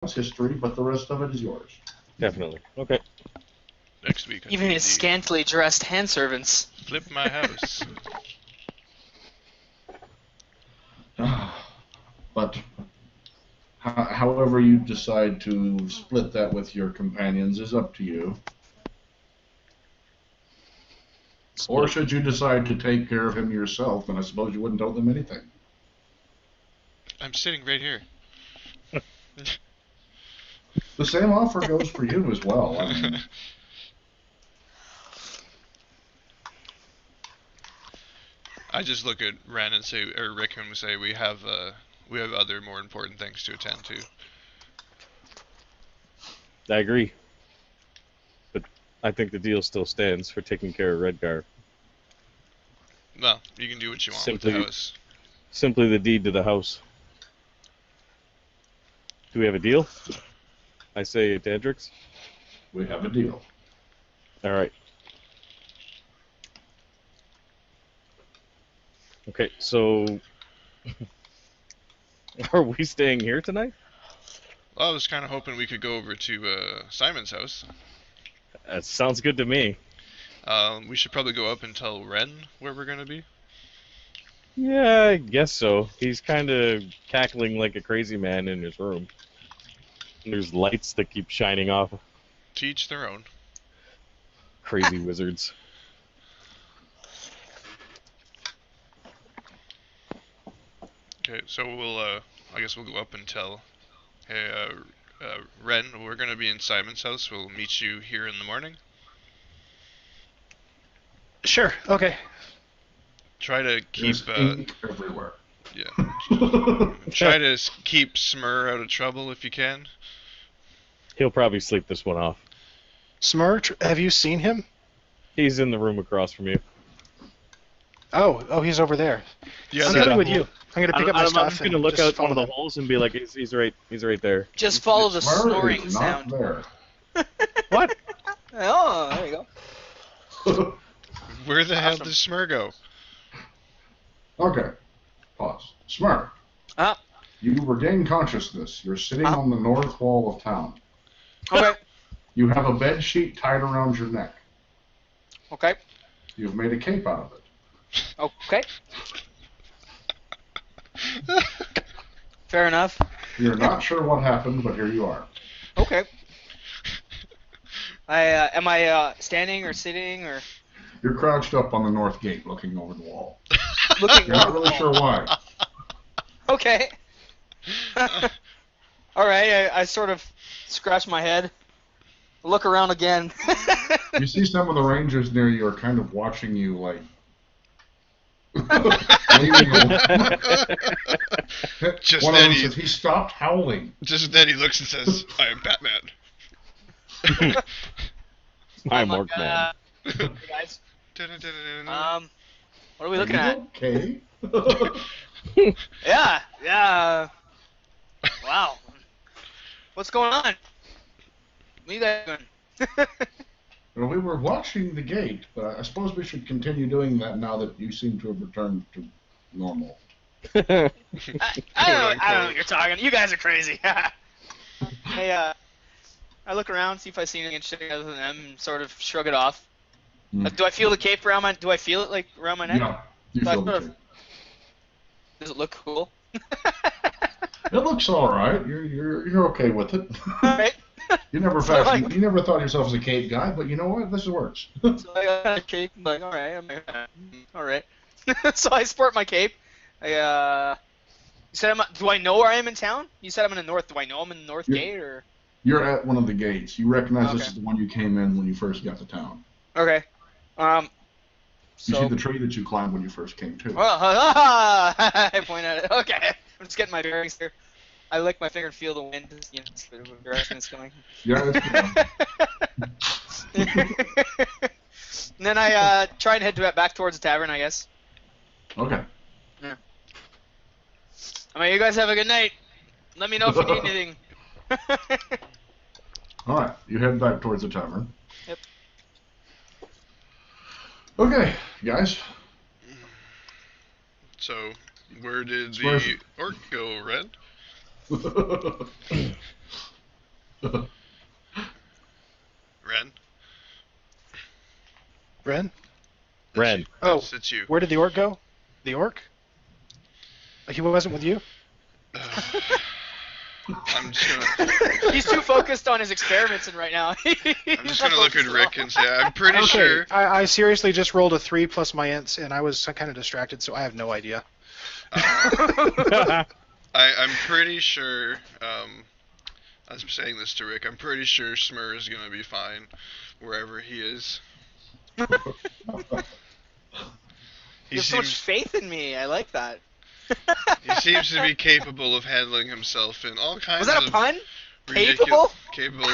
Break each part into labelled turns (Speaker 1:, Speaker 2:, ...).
Speaker 1: town's history, but the rest of it is yours.
Speaker 2: Definitely. Okay.
Speaker 3: Next week.
Speaker 4: Even his scantily dressed hand servants.
Speaker 3: Flip my house.
Speaker 1: But however you decide to split that with your companions is up to you. Or should you decide to take care of him yourself, then I suppose you wouldn't owe them anything.
Speaker 3: I'm sitting right here.
Speaker 1: The same offer goes for you as well. I mean,
Speaker 3: I just look at Ren and say, or Rick and say, we have other more important things to attend to.
Speaker 2: I agree. But I think the deal still stands for taking care of Redgar.
Speaker 3: No, you can do what you want
Speaker 2: Simply-
Speaker 3: with the house.
Speaker 2: Simply the deed to the house. Do we have a deal? I say Dandrix.
Speaker 1: we have a deal.
Speaker 2: All right. Okay, so are we staying here tonight?
Speaker 3: Well, I was kind of hoping we could go over to Simon's house.
Speaker 2: That sounds good to me.
Speaker 3: We should probably go up and tell Ren where we're gonna be.
Speaker 2: Yeah, I guess so. He's kind of cackling like a crazy man in his room. And there's lights that keep shining off.
Speaker 3: To each their own.
Speaker 2: Crazy wizards.
Speaker 3: Okay, so we'll, I guess we'll go up and tell, hey, Ren, we're gonna be in Simon's house. We'll meet you here in the morning.
Speaker 5: Sure. Okay.
Speaker 3: Try to keep,
Speaker 1: There's ink everywhere.
Speaker 3: yeah. Try to keep Smurrrrh out of trouble if you can.
Speaker 2: He'll probably sleep this one off.
Speaker 5: Smurrrrh, have you seen him?
Speaker 2: He's in the room across from you.
Speaker 5: Oh, he's over there.
Speaker 3: Yeah,
Speaker 5: I'm
Speaker 2: that-
Speaker 5: coming with you. I'm gonna pick up my
Speaker 2: I'm
Speaker 5: stuff.
Speaker 2: just gonna
Speaker 5: and
Speaker 2: look
Speaker 5: just
Speaker 2: out one of
Speaker 5: follow
Speaker 2: the holes and be like, he's right there.
Speaker 4: Just follow the
Speaker 1: Smurrrrh
Speaker 4: snoring
Speaker 1: is not
Speaker 4: sound.
Speaker 1: there.
Speaker 5: them. What?
Speaker 4: Oh, there you go.
Speaker 3: Where the hell
Speaker 4: Awesome.
Speaker 3: did Smurrrrh go?
Speaker 1: Okay. Pause. Smurrrrh,
Speaker 4: Ah,
Speaker 1: you regain consciousness. You're sitting on the north wall of town.
Speaker 4: okay,
Speaker 1: You have a bed sheet tied around your neck.
Speaker 4: okay,
Speaker 1: You've made a cape out of it.
Speaker 4: okay. Fair enough.
Speaker 1: You're not sure what happened, but here you are.
Speaker 4: Okay. Am I standing or sitting or
Speaker 1: You're crouched up on the north gate looking over the wall.
Speaker 4: looking?
Speaker 1: You're not really sure why.
Speaker 4: Okay. All right. I sort of scratch my head, look around again.
Speaker 1: You see some of the rangers near you are kind of watching you like leaning over.
Speaker 3: Just
Speaker 1: One of
Speaker 3: then
Speaker 1: them
Speaker 3: he-
Speaker 1: says, he stopped howling.
Speaker 3: Just then he looks and says, I am Batman.
Speaker 2: I'm
Speaker 4: like,
Speaker 2: Orkman.
Speaker 4: Hey guys.
Speaker 3: Dun-dun-dun-dun-dun.
Speaker 4: What are we looking
Speaker 1: Are
Speaker 4: at?
Speaker 1: you okay?
Speaker 4: Yeah. Wow. What's going on? What are you guys doing?
Speaker 1: Well, we were watching the gate, but I suppose we should continue doing that now that you seem to have returned to normal.
Speaker 4: I don't know what you're talking. You guys are crazy. Hey, I look around, see if I see anything interesting other than them, and sort of shrug it off.
Speaker 1: Hmm.
Speaker 4: Do I feel the cape around my? Do I feel it like around my neck?
Speaker 1: Yeah, you
Speaker 4: So I
Speaker 1: feel
Speaker 4: sort
Speaker 1: the
Speaker 4: of- Does it look cool?
Speaker 1: It looks all right. You're okay with it.
Speaker 4: Alright.
Speaker 1: You never
Speaker 4: So,
Speaker 1: fashioned,
Speaker 4: like-
Speaker 1: you never thought of yourself as a cape guy, but you know what? This works.
Speaker 4: So I got a cape. I'm like, alright. So I sport my cape. You said do I know where I am in town? You said I'm in the north. Do I know I'm in the north
Speaker 1: Yeah.
Speaker 4: gate or?
Speaker 1: You're at one of the gates. You recognize this
Speaker 4: Okay.
Speaker 1: is the one you came in when you first got to town.
Speaker 4: Okay.
Speaker 1: You see
Speaker 4: So.
Speaker 1: the tree that you climbed when you first came too.
Speaker 4: I point at it. Okay. I'm just getting my bearings here. I lick my finger and feel the wind. You know, see what direction it's going.
Speaker 1: Yeah, it's
Speaker 4: And then I try and head back towards the tavern, I guess.
Speaker 1: okay.
Speaker 4: I mean, you guys have a good night. Let me know if you need anything.
Speaker 1: All right. You head back towards the tavern.
Speaker 4: Yep.
Speaker 1: Okay, guys.
Speaker 3: So, where did
Speaker 1: Smurrrrh.
Speaker 3: the orc go, Red? Ren?
Speaker 5: Ren?
Speaker 2: Ren.
Speaker 5: Oh,
Speaker 3: It's you.
Speaker 5: where did the orc go? The orc? He wasn't with you?
Speaker 3: I'm just gonna.
Speaker 4: He's too focused on his experiments and right now.
Speaker 3: I'm just gonna look at Rick and say, I'm pretty
Speaker 5: Okay,
Speaker 3: sure.
Speaker 5: I seriously just rolled a 3 plus my ints, and I was kind of distracted, so I have no idea.
Speaker 3: I'm pretty sure. I'm saying this to Rick. I'm pretty sure Smurrrrh is gonna be fine wherever he is.
Speaker 4: You have so much faith in me. I like that.
Speaker 3: He seems to be capable of handling himself in all kinds
Speaker 4: Was that a
Speaker 3: of
Speaker 4: pun?
Speaker 3: ridiculous.
Speaker 4: Capable?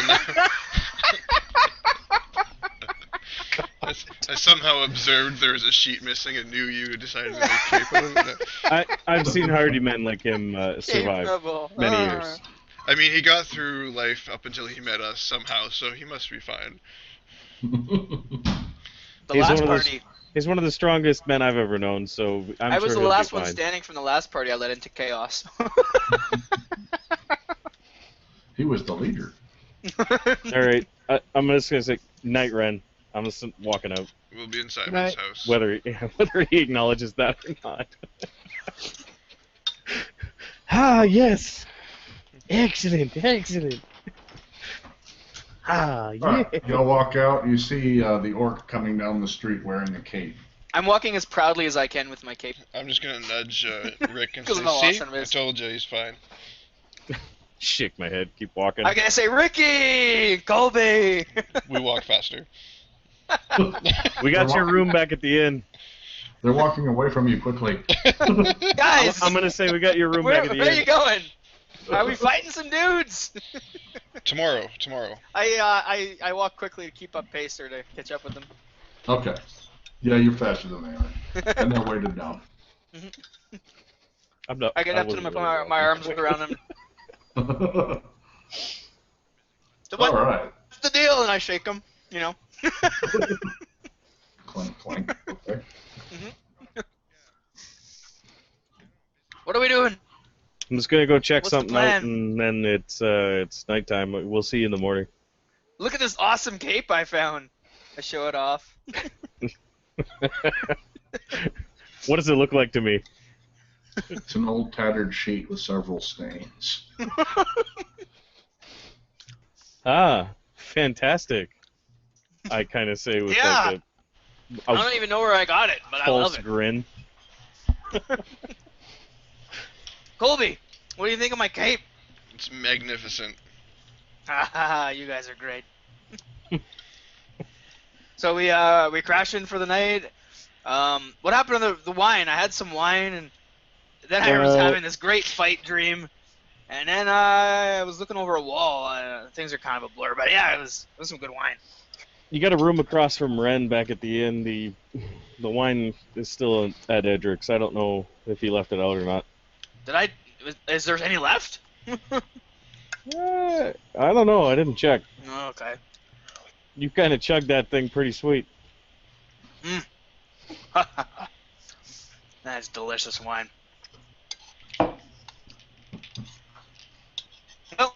Speaker 3: I somehow observed there was a sheet missing and knew you decided to be capable.
Speaker 2: I've seen hardy men like him survive
Speaker 4: Capable.
Speaker 2: many years.
Speaker 3: I mean, he got through life up until he met us somehow, so he must be fine.
Speaker 4: The
Speaker 2: He's
Speaker 4: last
Speaker 2: one of those-
Speaker 4: party.
Speaker 2: He's one of the strongest men I've ever known, so I'm
Speaker 4: I
Speaker 2: sure
Speaker 4: was the
Speaker 2: he'll
Speaker 4: last
Speaker 2: be
Speaker 4: one
Speaker 2: fine.
Speaker 4: standing from the last party I led into chaos.
Speaker 1: He was the leader.
Speaker 2: All right, I'm just gonna say night, Ren. I'm just walking out,
Speaker 3: We'll be inside
Speaker 5: Right.
Speaker 3: his house.
Speaker 2: whether he acknowledges that or not. Ah, yes. Excellent, excellent. Ah, yeah.
Speaker 1: Alright, you'll walk out, you see the orc coming down the street wearing a cape.
Speaker 4: I'm walking as proudly as I can with my cape.
Speaker 3: I'm just gonna nudge Rick and
Speaker 4: 'Cause
Speaker 3: say,
Speaker 4: of how
Speaker 3: see,
Speaker 4: awesome it
Speaker 3: I
Speaker 4: is."
Speaker 3: told you he's fine.
Speaker 2: Shake my head. Keep walking.
Speaker 4: I'm gonna say, Ricky! Colby!
Speaker 3: We walk faster.
Speaker 2: We got your room back at the inn.
Speaker 1: They're walking away from you quickly.
Speaker 4: Guys!
Speaker 2: I'm gonna say we got your room back at the
Speaker 4: where are
Speaker 2: inn.
Speaker 4: you going? Are we fighting some dudes?
Speaker 3: Tomorrow.
Speaker 4: I walk quickly to keep up pace or to catch up with them.
Speaker 1: Okay. Yeah, you're faster than they are. And they're weighted down.
Speaker 2: I'm not,
Speaker 4: I get up to them and put my arms around them. So
Speaker 1: All right.
Speaker 4: what's the deal? And I shake them, you know.
Speaker 1: Clink, clink. Okay.
Speaker 4: What are we doing?
Speaker 2: I'm just gonna go check
Speaker 4: What's the
Speaker 2: something out,
Speaker 4: plan?
Speaker 2: and then it's nighttime. We'll see you in the morning.
Speaker 4: Look at this awesome cape I found. I show it off.
Speaker 2: What does it look like to me?
Speaker 1: It's an old tattered sheet with several stains.
Speaker 2: Ah, fantastic. I kind of say with
Speaker 4: Yeah.
Speaker 2: like
Speaker 4: I don't even know where I got it, but I
Speaker 2: false
Speaker 4: love it.
Speaker 2: grin.
Speaker 4: Colby, what do you think of my cape?
Speaker 3: It's magnificent.
Speaker 4: Haha, you guys are great. So we crashed in for the night. What happened to the wine? I had some wine, and then I was having this great fight dream, and then I was looking over a wall. Things are kind of a blur, but yeah, it was some good wine.
Speaker 2: You got a room across from Ren back at the inn. The wine is still at Edric's. I don't know if he left it out or not.
Speaker 4: Is there any left?
Speaker 2: I don't know. I didn't check.
Speaker 4: Oh, okay.
Speaker 2: You kind of chugged that thing pretty sweet.
Speaker 4: That's delicious wine. Well,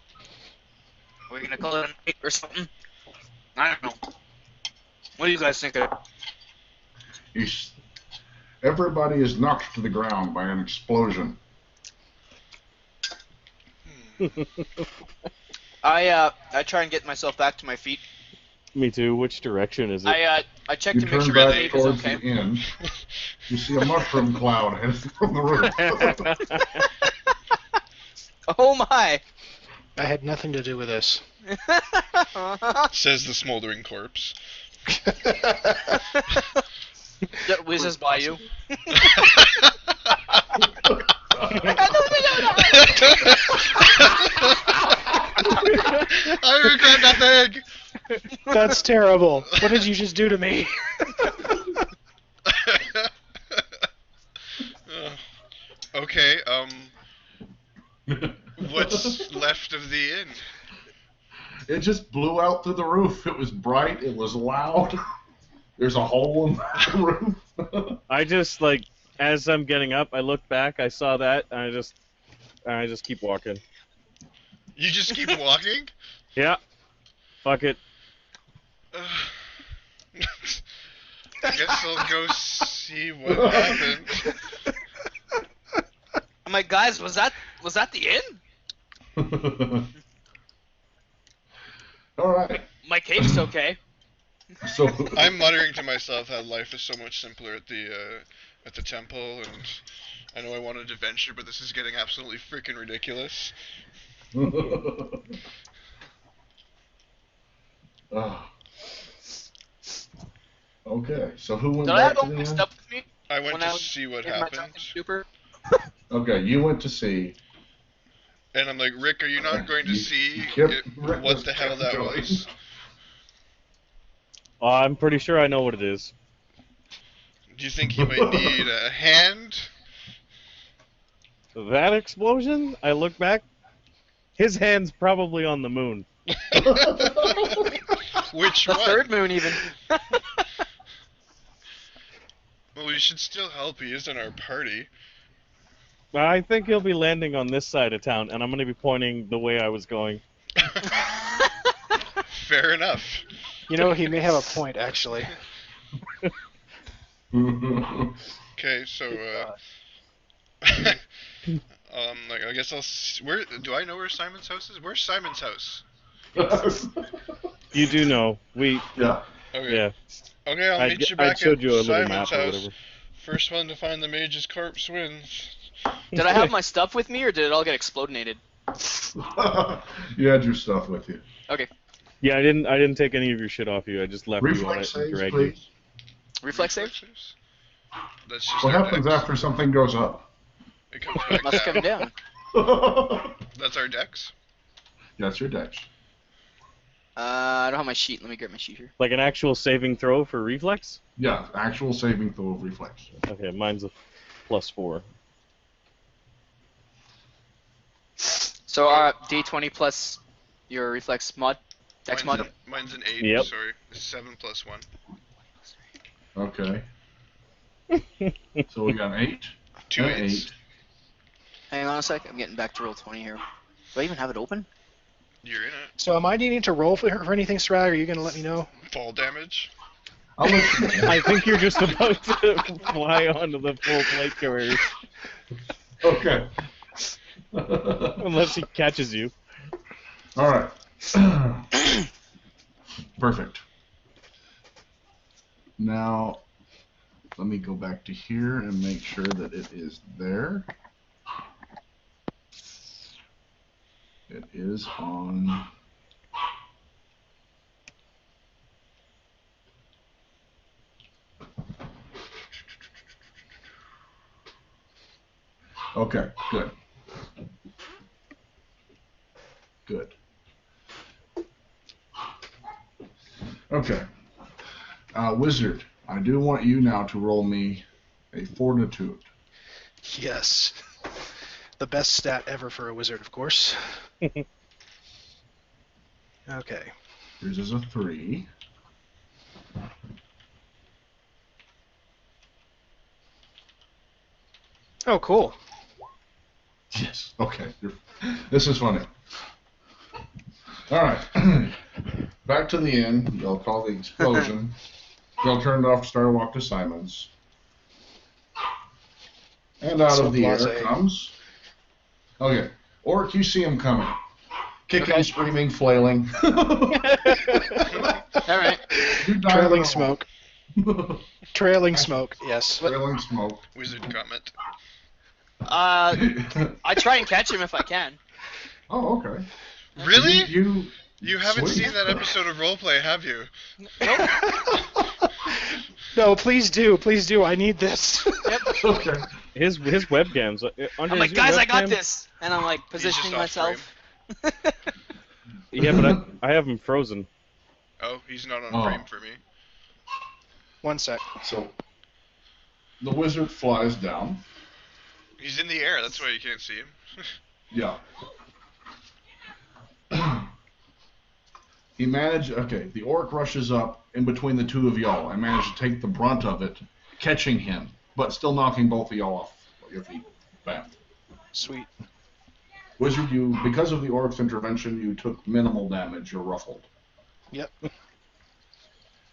Speaker 4: are we gonna call it a night or something? I don't know. What do you guys think of it?
Speaker 1: Everybody is knocked to the ground by an explosion.
Speaker 4: I try and get myself back to my feet.
Speaker 2: Me too. Which direction is it?
Speaker 4: I check
Speaker 1: You
Speaker 4: to make
Speaker 1: turn
Speaker 4: sure my
Speaker 1: back
Speaker 4: cape is
Speaker 1: towards
Speaker 4: okay.
Speaker 1: the inn. You see a mushroom cloud heading from the roof.
Speaker 4: Oh my!
Speaker 5: I had nothing to do with this.
Speaker 3: Says the smoldering corpse.
Speaker 4: That whizzes by you.
Speaker 3: I regret nothing.
Speaker 5: That's terrible. What did you just do to me?
Speaker 3: Okay. What's left of the inn?
Speaker 1: It just blew out through the roof. It was bright. It was loud. There's a hole in the roof.
Speaker 2: I just like as I'm getting up, I look back, I saw that, and I just keep walking.
Speaker 3: You just keep walking?
Speaker 2: Yeah. Fuck it.
Speaker 3: I guess I'll go see what happened.
Speaker 4: I'm like, guys, was that the inn?
Speaker 1: All right.
Speaker 4: My cape's okay.
Speaker 1: So
Speaker 3: I'm muttering to myself how life is so much simpler at the temple, and I know I wanted to venture, but this is getting absolutely freaking ridiculous.
Speaker 1: Okay, so who went
Speaker 4: Did I
Speaker 1: back
Speaker 4: have
Speaker 1: to
Speaker 4: all
Speaker 1: the
Speaker 4: my
Speaker 1: inn?
Speaker 4: stuff with me?
Speaker 3: I went
Speaker 4: When
Speaker 3: to
Speaker 4: I was
Speaker 3: see what
Speaker 4: in my
Speaker 3: happened,
Speaker 4: drunken stupor?
Speaker 1: Okay, you went to see.
Speaker 3: and I'm like, Rick, are you not going to
Speaker 1: You
Speaker 3: see
Speaker 1: kept- Rick
Speaker 3: what
Speaker 1: was
Speaker 3: the hell
Speaker 1: kept
Speaker 3: that
Speaker 1: going.
Speaker 3: was?
Speaker 2: I'm pretty sure I know what it is.
Speaker 3: Do you think he might need a hand?
Speaker 2: That explosion? I look back. His hand's probably on the moon.
Speaker 3: Which
Speaker 4: The
Speaker 3: one?
Speaker 4: third moon, even.
Speaker 3: Well, we should still help. He is in our party.
Speaker 2: I think he'll be landing on this side of town, and I'm going to be pointing the way I was going.
Speaker 3: Fair enough.
Speaker 5: You know, he may have a point, actually.
Speaker 3: Okay, so like I guess where do I know where Simon's house is? Where's Simon's house?
Speaker 2: You do know.
Speaker 1: Yeah.
Speaker 3: Okay.
Speaker 2: Yeah.
Speaker 3: Okay, I'll meet you
Speaker 2: I
Speaker 3: back
Speaker 2: showed
Speaker 3: at
Speaker 2: you a little
Speaker 3: Simon's
Speaker 2: map or
Speaker 3: house.
Speaker 2: whatever.
Speaker 3: First one to find the mage's corpse wins.
Speaker 4: Did I have my stuff with me, or did it all get explodinated?
Speaker 1: You had your stuff with you.
Speaker 4: Okay.
Speaker 2: Yeah, I didn't take any of your shit off you. I just left you on
Speaker 1: Reflex
Speaker 2: it and
Speaker 1: saves,
Speaker 2: dragged you.
Speaker 1: please.
Speaker 4: Reflex save?
Speaker 3: Reflexes? That's just
Speaker 1: What
Speaker 3: our
Speaker 1: happens
Speaker 3: dex.
Speaker 1: after something goes up?
Speaker 3: It comes back
Speaker 4: Must
Speaker 3: down.
Speaker 4: come down.
Speaker 3: That's our dex.
Speaker 1: That's your dex.
Speaker 4: I don't have my sheet. Let me grab my sheet here.
Speaker 2: Like an actual saving throw for reflex?
Speaker 1: Yeah, actual saving throw of reflex.
Speaker 2: Okay, mine's a +4.
Speaker 4: So, D20 plus your reflex mod, dex mod.
Speaker 3: Mine's an 8.
Speaker 2: Yep.
Speaker 3: Sorry, 7 plus 1.
Speaker 1: Okay. So we got an 8.
Speaker 3: 2
Speaker 1: and an
Speaker 3: 8s.
Speaker 1: 8.
Speaker 4: Hang on a sec. I'm getting back to roll 20 here. Do I even have it open?
Speaker 3: You're in it.
Speaker 5: So am I needing to roll for anything, Sragg? Are you going to let me know?
Speaker 3: Fall damage.
Speaker 1: I'll let you know.
Speaker 2: I think you're just about to fly onto the full flight carrier.
Speaker 1: Okay.
Speaker 2: Unless he catches you.
Speaker 1: All right. Perfect. Now, let me go back to here and make sure that it is there. It is on. Okay, good. Good. Okay. Wizard, I do want you now to roll me a fortitude.
Speaker 5: Yes. The best stat ever for a wizard, of course. Okay.
Speaker 1: Yours is a 3.
Speaker 5: Oh, cool.
Speaker 1: Yes. Okay. This is funny. All right. Back to the inn. They'll call the explosion. They'll turn it off to start a walk to Simon's. And out
Speaker 5: So
Speaker 1: of the air
Speaker 5: blasé.
Speaker 1: comes. Okay. Orc, you see him coming. Kicking,
Speaker 4: Okay.
Speaker 1: screaming, flailing.
Speaker 4: All right.
Speaker 1: You die
Speaker 5: Trailing
Speaker 1: in a
Speaker 5: smoke.
Speaker 1: hole.
Speaker 5: Trailing smoke, yes.
Speaker 1: Trailing smoke.
Speaker 3: Wizard comment.
Speaker 4: I try and catch him if I can.
Speaker 1: Oh, okay.
Speaker 3: Really?
Speaker 1: You
Speaker 3: haven't
Speaker 1: sweet.
Speaker 3: seen that episode of Roleplay, have you?
Speaker 5: No, please do. Please do. I need this.
Speaker 1: Okay.
Speaker 2: His webcams.
Speaker 4: I'm like, guys, I got this, and I'm like positioning
Speaker 3: just off
Speaker 4: myself.
Speaker 2: Yeah, but I have him frozen.
Speaker 3: Oh, he's not on
Speaker 1: Oh.
Speaker 3: frame for me.
Speaker 5: One sec.
Speaker 1: So the wizard flies down.
Speaker 3: He's in the air, that's why you can't see him.
Speaker 1: Yeah. He managed. Okay, the orc rushes up in between the two of y'all. I managed to take the brunt of it, catching him, but still knocking both of y'all off your feet. Bam.
Speaker 5: Sweet.
Speaker 1: Wizard, because of the orc's intervention, you took minimal damage. You're ruffled.
Speaker 5: Yep.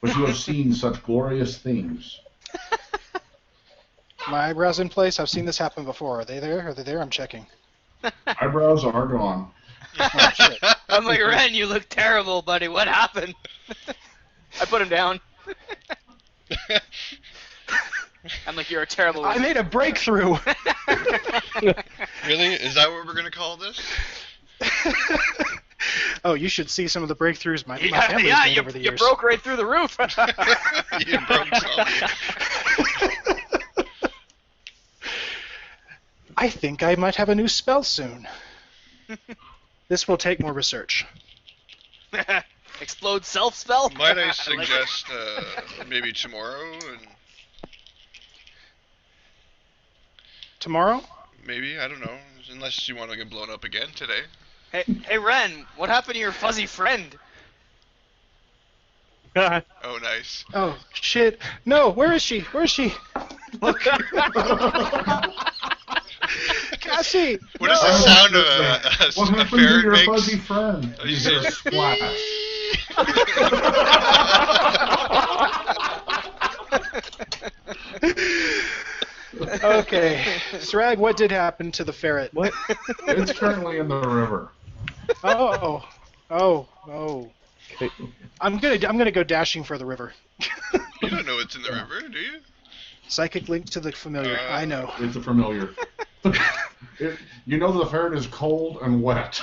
Speaker 1: But you have seen such glorious things.
Speaker 5: My eyebrows in place. I've seen this happen before. Are they there? Are they there? I'm checking.
Speaker 1: Eyebrows are gone.
Speaker 5: Oh, shit.
Speaker 4: I'm like, Ren, you look terrible, buddy. What happened? I put him down. I'm like, you're a terrible
Speaker 5: I
Speaker 4: wizard.
Speaker 5: made a breakthrough.
Speaker 3: Really? Is that what we're gonna call this?
Speaker 5: Oh, you should see some of the breakthroughs my family's
Speaker 4: Yeah,
Speaker 5: made over the
Speaker 4: you
Speaker 5: years.
Speaker 4: broke right through the roof.
Speaker 3: You broke Colby.
Speaker 5: I think I might have a new spell soon. This will take more research.
Speaker 4: Explode self spell.
Speaker 3: Might I
Speaker 4: like it.
Speaker 3: suggest maybe tomorrow? And
Speaker 5: Tomorrow?
Speaker 3: maybe, I don't know. Unless you want to get blown up again today.
Speaker 4: Hey, Ren, what happened to your fuzzy friend?
Speaker 3: Oh, nice.
Speaker 5: Oh, shit. No, where is she? Where is she? Look. Cassie!
Speaker 3: What is the
Speaker 1: Oh,
Speaker 3: sound
Speaker 1: what
Speaker 3: a
Speaker 1: happened to
Speaker 3: ferret
Speaker 1: your
Speaker 3: makes?
Speaker 1: fuzzy friend?
Speaker 3: Oh,
Speaker 1: You
Speaker 3: you
Speaker 1: hear a
Speaker 3: said-
Speaker 1: splash.
Speaker 5: Okay. Sragg, what did happen to the ferret?
Speaker 2: What?
Speaker 1: It's currently in the river.
Speaker 5: Oh. I'm gonna go dashing for the river.
Speaker 3: You don't know what's in the river, do you?
Speaker 5: Psychic link to the familiar. I know.
Speaker 1: It's a familiar. You know the ferret is cold and wet.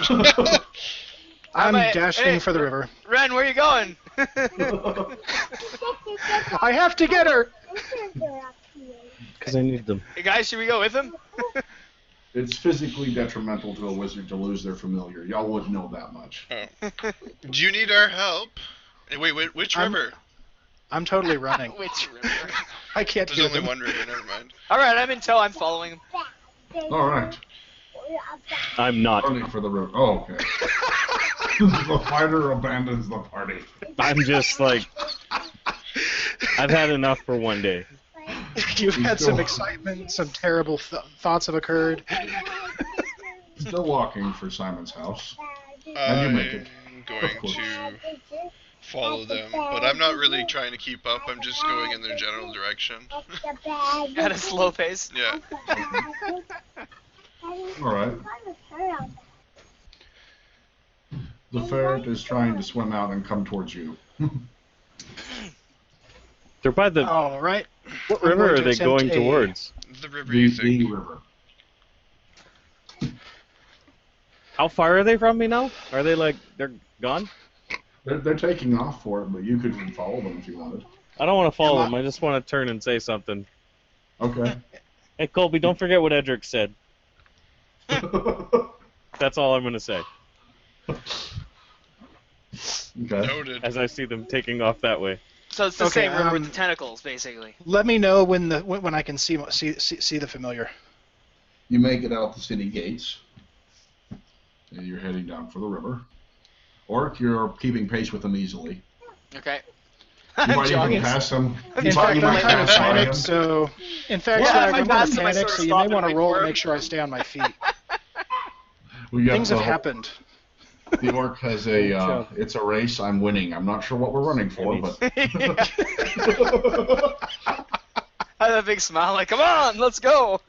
Speaker 5: I'm
Speaker 4: Hey,
Speaker 5: dashing for the river.
Speaker 4: Ren, where you going?
Speaker 5: I have to get her.
Speaker 2: Because I need them.
Speaker 4: Hey guys, should we go with him?
Speaker 1: It's physically detrimental to a wizard to lose their familiar. Y'all wouldn't know that much.
Speaker 3: Oh. Do you need our help? Hey, wait, which river?
Speaker 5: I'm totally running.
Speaker 4: Which river?
Speaker 5: I can't
Speaker 3: There's
Speaker 5: hear
Speaker 3: only
Speaker 5: them.
Speaker 3: one river, never mind.
Speaker 4: Alright, I'm in tow, I'm following him.
Speaker 1: All right.
Speaker 2: I'm not.
Speaker 1: Running for the river. Oh, okay. The fighter abandons the party.
Speaker 2: I'm just like, I've had enough for one day.
Speaker 5: You've had some excitement, some terrible thoughts have occurred.
Speaker 1: Still walking for Simon's house. And you make it.
Speaker 3: I'm going to follow them, but I'm not really trying to keep up. I'm just going in their general direction.
Speaker 4: At a slow pace.
Speaker 3: Yeah.
Speaker 1: All right. The ferret is trying to swim out and come towards you.
Speaker 2: They're by the.
Speaker 5: All right.
Speaker 2: What
Speaker 5: I'm
Speaker 2: river
Speaker 5: going
Speaker 2: are
Speaker 5: to
Speaker 2: they
Speaker 5: attempt
Speaker 2: going
Speaker 5: a-
Speaker 2: towards?
Speaker 3: The river you think.
Speaker 1: The river.
Speaker 2: How far are they from me now? Are they like, they're gone?
Speaker 1: They're taking off for it, but you could follow them if you wanted.
Speaker 2: I don't want to follow
Speaker 5: Come
Speaker 2: them. I just want to turn and say something.
Speaker 1: Okay.
Speaker 2: Hey, Colby, don't forget what Edric said. That's all I'm going to say.
Speaker 1: Okay.
Speaker 3: Noted.
Speaker 2: As I see them taking off that way.
Speaker 4: So it's the
Speaker 5: Okay,
Speaker 4: same river with
Speaker 5: um,
Speaker 4: the tentacles, basically.
Speaker 5: Let me know when I can see the familiar.
Speaker 1: You make it out the city gates. And you're heading down for the river. Orc, you're keeping pace with them easily.
Speaker 4: Okay.
Speaker 1: You
Speaker 4: I'm
Speaker 1: might even
Speaker 4: jogging.
Speaker 1: pass them.
Speaker 5: In
Speaker 1: You
Speaker 5: fact,
Speaker 1: might
Speaker 5: I'm kind of
Speaker 1: pass by
Speaker 5: panicked,
Speaker 1: him.
Speaker 5: so... In fact,
Speaker 4: Yeah,
Speaker 5: Sragg,
Speaker 4: if I
Speaker 5: I'm
Speaker 4: pass
Speaker 5: kind of
Speaker 4: him, I
Speaker 5: panicked,
Speaker 4: sort of
Speaker 5: so you
Speaker 4: stop
Speaker 5: may
Speaker 4: and
Speaker 5: want to
Speaker 4: wait
Speaker 5: roll
Speaker 4: for
Speaker 5: and
Speaker 4: him.
Speaker 5: make sure I stay on my feet.
Speaker 1: We got
Speaker 5: Things have happened.
Speaker 1: The orc has a, it's a race, I'm winning. I'm not sure what we're running for, but...
Speaker 4: I have a big smile, like, come on, let's go.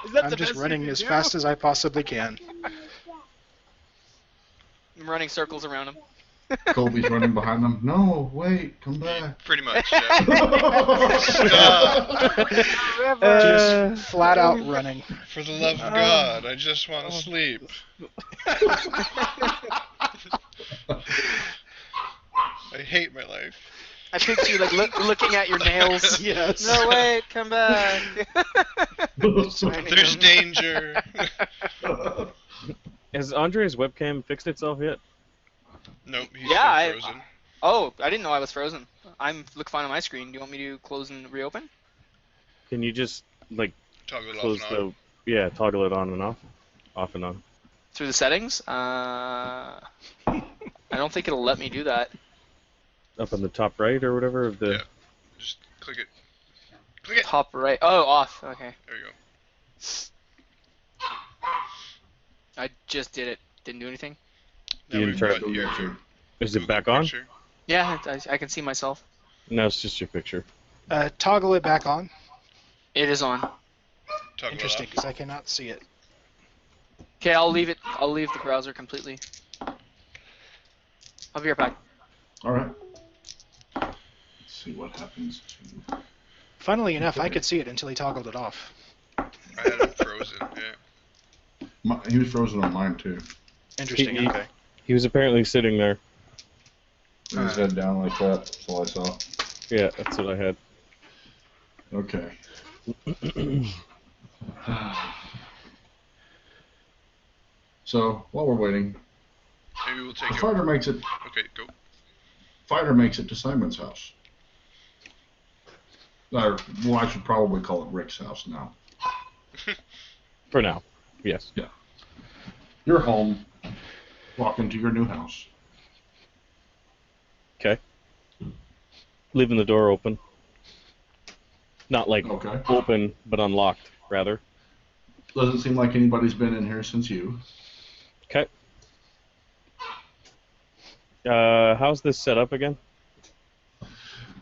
Speaker 4: Is that
Speaker 5: I'm
Speaker 4: the
Speaker 5: just
Speaker 4: best you
Speaker 5: running
Speaker 4: can
Speaker 5: as
Speaker 4: do?
Speaker 5: fast as I possibly can.
Speaker 4: I'm running circles around him.
Speaker 1: Colby's running behind them. No, wait, come back.
Speaker 3: Pretty much, yeah. Stop.
Speaker 5: Just flat out running.
Speaker 3: For the love of God, I just want to sleep. I hate my life.
Speaker 4: I picture you like looking at your nails.
Speaker 5: Yes.
Speaker 4: No, wait, come back.
Speaker 3: There's danger.
Speaker 2: Has Andre's webcam fixed itself yet?
Speaker 3: Nope, he's
Speaker 4: Yeah,
Speaker 3: still frozen.
Speaker 4: Oh, I didn't know I was frozen. Look fine on my screen. Do you want me to close and reopen?
Speaker 2: Can you just, like,
Speaker 3: Toggle it
Speaker 2: close
Speaker 3: off and on.
Speaker 2: the... Yeah, toggle it on and off. Off and on.
Speaker 4: Through the settings? I don't think it'll let me do that.
Speaker 2: Up on the top right or whatever of the...
Speaker 3: Yeah. Just click it. Click it.
Speaker 4: Top right. Oh, off. Okay.
Speaker 3: There you go.
Speaker 4: I just did it. Didn't do anything.
Speaker 3: Now
Speaker 2: You
Speaker 3: we've
Speaker 2: try
Speaker 3: got your
Speaker 2: Is it
Speaker 3: Google
Speaker 2: back on?
Speaker 3: picture.
Speaker 4: Yeah, I can see myself.
Speaker 2: No, it's just your picture.
Speaker 5: Toggle it back on.
Speaker 4: It is on.
Speaker 3: Talk
Speaker 5: Interesting,
Speaker 3: about
Speaker 5: because I cannot see it.
Speaker 4: Okay, I'll leave it. I'll leave the browser completely. I'll be right back.
Speaker 1: All right. Let's see what happens to.
Speaker 5: Funnily enough, I could see it until he toggled it off.
Speaker 3: I had it frozen. Yeah.
Speaker 1: He was frozen on mine too.
Speaker 5: Interesting.
Speaker 2: He-
Speaker 5: Okay.
Speaker 2: He was apparently sitting there.
Speaker 1: With his head down like that. That's all I saw.
Speaker 2: Yeah, that's what I had.
Speaker 1: Okay. So while we're waiting,
Speaker 3: Maybe we'll take
Speaker 1: the
Speaker 3: it.
Speaker 1: fighter makes it.
Speaker 3: Okay, go.
Speaker 1: Fighter makes it to Simon's house. Or, well, I should probably call it Rick's house now.
Speaker 2: For now, yes.
Speaker 1: You're home. Walk into your new house.
Speaker 2: Okay. Leaving the door open. Not like
Speaker 1: Okay.
Speaker 2: open, but unlocked, rather.
Speaker 1: Doesn't seem like anybody's been in here since you.
Speaker 2: Okay. How's this set up again?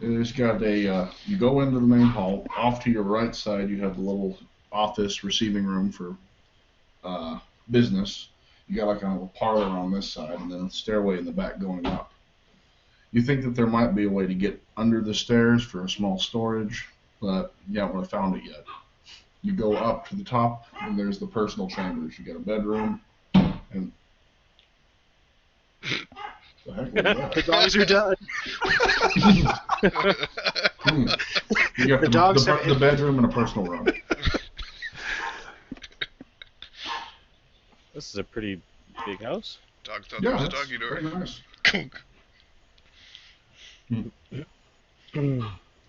Speaker 1: It's got a, you go into the main hall. Off to your right side, you have the little office receiving room for business. You got like a little parlor on this side, and then a stairway in the back going up. You think that there might be a way to get under the stairs for a small storage, but you haven't really found it yet. You go up to the top, and there's the personal chambers. You got a bedroom, and the heck was that?
Speaker 5: The dogs are done.
Speaker 1: You got
Speaker 5: The dogs have
Speaker 1: the bedroom and a personal room.
Speaker 2: This is a pretty big house.
Speaker 3: Dog thought
Speaker 1: Yeah,
Speaker 3: there was a
Speaker 1: that's
Speaker 3: doggy door.
Speaker 1: very nice.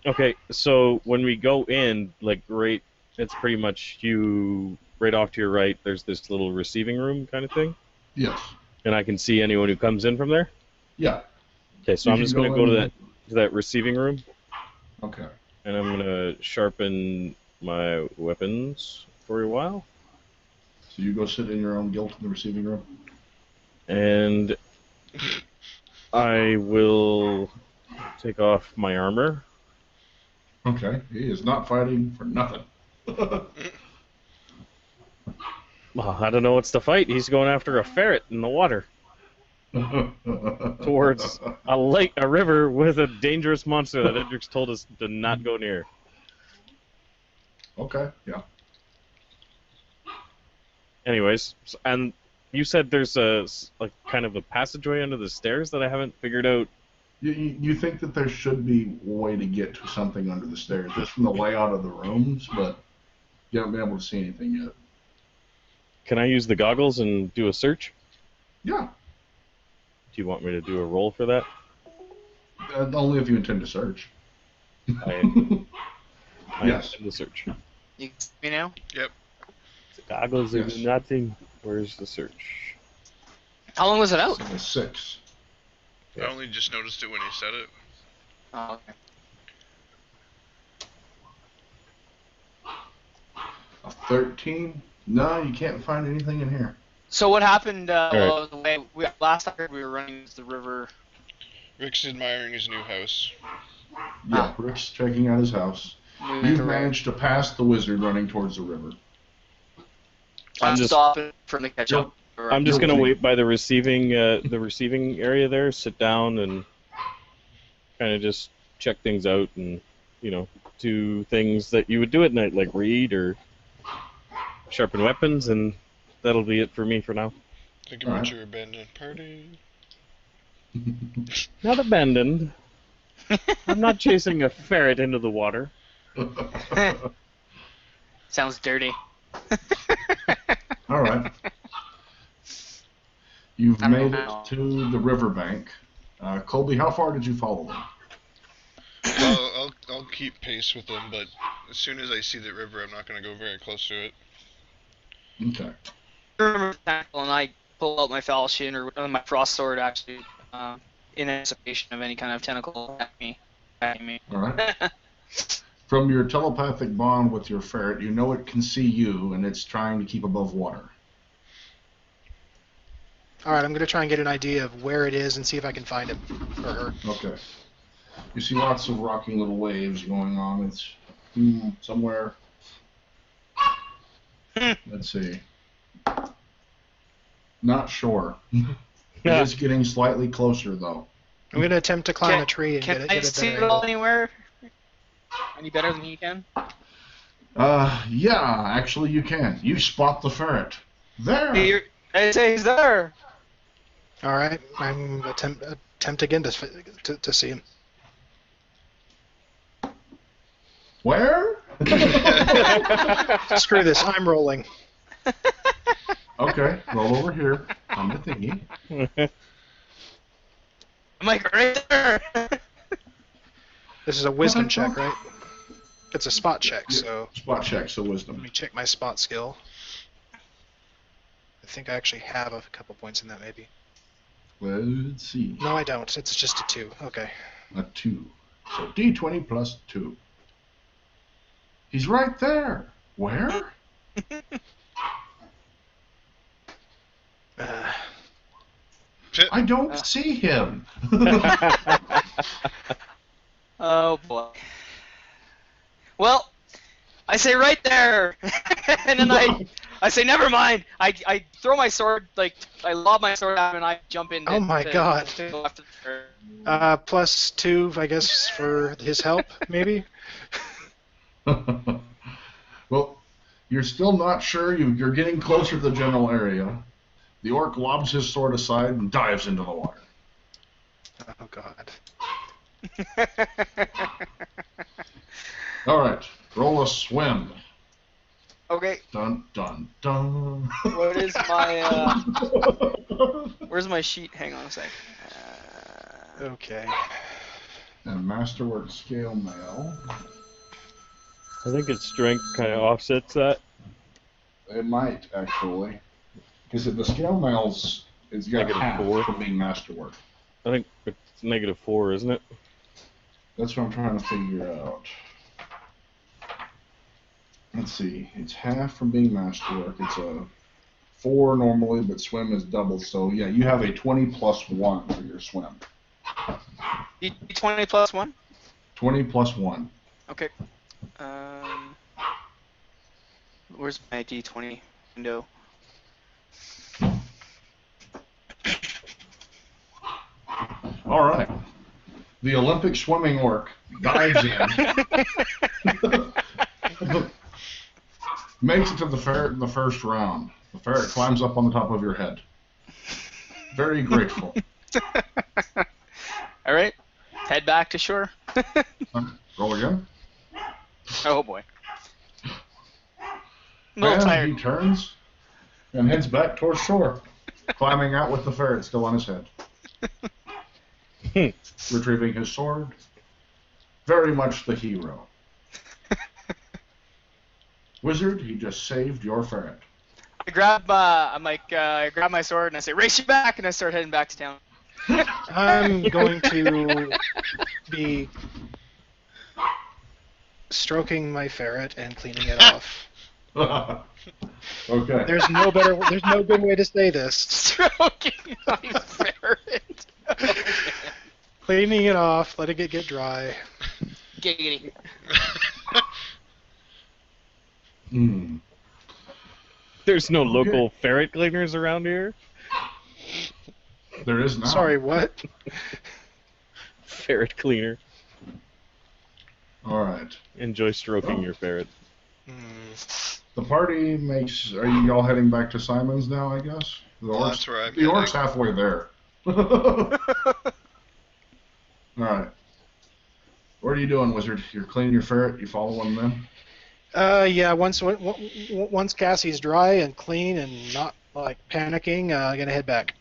Speaker 2: Okay, so when we go in, like right, it's pretty much you right off to your right. There's this little receiving room kind of thing,
Speaker 1: Yes.
Speaker 2: and I can see anyone who comes in from there.
Speaker 1: Yeah.
Speaker 2: Okay, so
Speaker 1: You
Speaker 2: I'm
Speaker 1: can
Speaker 2: just gonna
Speaker 1: go
Speaker 2: go
Speaker 1: in-
Speaker 2: to that receiving room,
Speaker 1: Okay.
Speaker 2: and I'm gonna sharpen my weapons for a while,
Speaker 1: So you go sit in your own guilt in the receiving room.
Speaker 2: and I will take off my armor.
Speaker 1: Okay. He is not fighting for nothing.
Speaker 2: Well, I don't know what's to fight. He's going after a ferret in the water towards a river with a dangerous monster that Edric's told us to not go near.
Speaker 1: Okay. Yeah.
Speaker 2: Anyways, and you said there's a kind of a passageway under the stairs that I haven't figured out.
Speaker 1: You think that there should be a way to get to something under the stairs, just from the layout of the rooms, but you haven't been able to see anything yet.
Speaker 2: Can I use the goggles and do a search?
Speaker 1: Yeah.
Speaker 2: Do you want me to do a roll for that?
Speaker 1: Only if you intend to search.
Speaker 2: I
Speaker 1: Yes.
Speaker 2: intend to search.
Speaker 4: You can see me now?
Speaker 2: The goggles
Speaker 1: Yes.
Speaker 2: do nothing. Where's the search?
Speaker 4: How long was it out?
Speaker 1: So 6.
Speaker 3: I only just noticed it when he said it.
Speaker 4: Oh, okay.
Speaker 1: A 13? No, you can't find anything in here.
Speaker 4: So what happened
Speaker 2: Alright.
Speaker 4: the way last I heard we were running to the river?
Speaker 3: Rick's admiring his new house.
Speaker 1: Yeah, Rick's checking out his house.
Speaker 4: Moving
Speaker 1: You've
Speaker 4: to river.
Speaker 1: managed to pass the wizard running towards the river.
Speaker 2: I'm just-
Speaker 4: stopping from the catch up.
Speaker 2: I'm just
Speaker 1: You're
Speaker 2: gonna
Speaker 1: waiting.
Speaker 2: wait by the receiving area there, sit down, and kind of just check things out, and do things that you would do at night, like read or sharpen weapons, and that'll be it for me for now.
Speaker 3: Think about
Speaker 1: Alright.
Speaker 3: your abandoned party.
Speaker 2: Not abandoned. I'm not chasing a ferret into the water.
Speaker 4: Sounds dirty.
Speaker 1: All right. You've
Speaker 4: I don't
Speaker 1: made
Speaker 4: know.
Speaker 1: it to the riverbank. Colby, how far did you follow them?
Speaker 3: I'll keep pace with them, but as soon as I see the river, I'm not going to go very close to it.
Speaker 1: Okay.
Speaker 4: I remember and I pull out my falchion or my frost sword actually, in anticipation of any kind of tentacle attacking me.
Speaker 1: All right. From your telepathic bond with your ferret, you know it can see you, and it's trying to keep above water.
Speaker 5: All right, I'm gonna try and get an idea of where it is and see if I can find him or her.
Speaker 1: Okay. You see lots of rocking little waves going on. It's somewhere. Let's see. Not sure. It is getting slightly closer, though.
Speaker 5: I'm gonna attempt to climb a tree and
Speaker 4: Can
Speaker 5: get
Speaker 4: I
Speaker 5: a
Speaker 4: see
Speaker 5: better
Speaker 4: it all
Speaker 5: angle.
Speaker 4: anywhere? Any better than you can?
Speaker 1: Yeah, actually you can. You spot the ferret. There!
Speaker 4: I say he's there.
Speaker 5: All right, I'm attempt again to see him.
Speaker 1: Where?
Speaker 5: Screw this, I'm rolling.
Speaker 1: Okay, roll over here on the thingy.
Speaker 4: I'm like, right there.
Speaker 5: This is a wisdom check, right? It's a spot check, so
Speaker 1: Spot check, so
Speaker 5: let
Speaker 1: wisdom.
Speaker 5: me check my spot skill. I think I actually have a couple points in that, maybe.
Speaker 1: Let's see.
Speaker 5: No, I don't. It's just a 2. Okay.
Speaker 1: A 2. So D20 plus 2. He's right there. Where? I don't see him.
Speaker 4: Oh boy. Well, I say right there, and then I say never mind. I throw my sword, like I lob my sword at him, and I jump in.
Speaker 5: Oh my God.
Speaker 4: To go after the
Speaker 5: Plus 2, I guess, for his help, maybe?
Speaker 1: Well, you're still not sure. You're getting closer to the general area. The orc lobs his sword aside and dives into the water.
Speaker 5: Oh God.
Speaker 1: All right, roll a swim.
Speaker 4: Okay,
Speaker 1: Dun dun dun.
Speaker 4: what is my where's my sheet? Hang on a sec.
Speaker 5: Okay.
Speaker 1: And masterwork scale mail.
Speaker 2: I think its strength kind of offsets that.
Speaker 1: It might actually, because the scale mail's it's got
Speaker 2: Negative
Speaker 1: half
Speaker 2: 4.
Speaker 1: for being masterwork.
Speaker 2: I think it's -4, isn't it?
Speaker 1: That's what I'm trying to figure out. Let's see. It's half from being masterwork. It's a 4 normally, but swim is double. So yeah, you have a 20 plus 1 for your swim.
Speaker 4: D20 plus 1.
Speaker 1: 20 plus 1.
Speaker 4: Okay. Where's my D20 window?
Speaker 1: All right. The Olympic swimming orc dives in, makes it to the ferret in the first round. The ferret climbs up on the top of your head. Very grateful.
Speaker 4: All right. Head back to shore.
Speaker 1: Roll again.
Speaker 4: Oh boy. I'm a little
Speaker 1: And
Speaker 4: tired.
Speaker 1: he turns and heads back towards shore, climbing out with the ferret still on his head. Retrieving his sword. Very much the hero. Wizard, he just saved your ferret.
Speaker 4: I grab I grab my sword and I say, race you back, and I start heading back to town.
Speaker 5: I'm going to be stroking my ferret and cleaning it off.
Speaker 1: Okay.
Speaker 5: There's no good way to say this.
Speaker 4: Stroking my ferret.
Speaker 5: Cleaning it off, letting it get dry.
Speaker 4: Giggity.
Speaker 1: Hmm.
Speaker 2: There's no local ferret cleaners around here.
Speaker 1: There is now.
Speaker 5: Sorry, what?
Speaker 2: Ferret cleaner.
Speaker 1: All right.
Speaker 2: Enjoy stroking your ferret.
Speaker 1: The party makes. Are you all heading back to Simon's now? I guess.
Speaker 3: Well, that's where I'm
Speaker 1: The orc's
Speaker 3: heading.
Speaker 1: halfway there. All right. What are you doing, Wizard? You're cleaning your ferret. You following them?
Speaker 5: Yeah. Once Cassie's dry and clean and not like panicking, I'm gonna head back.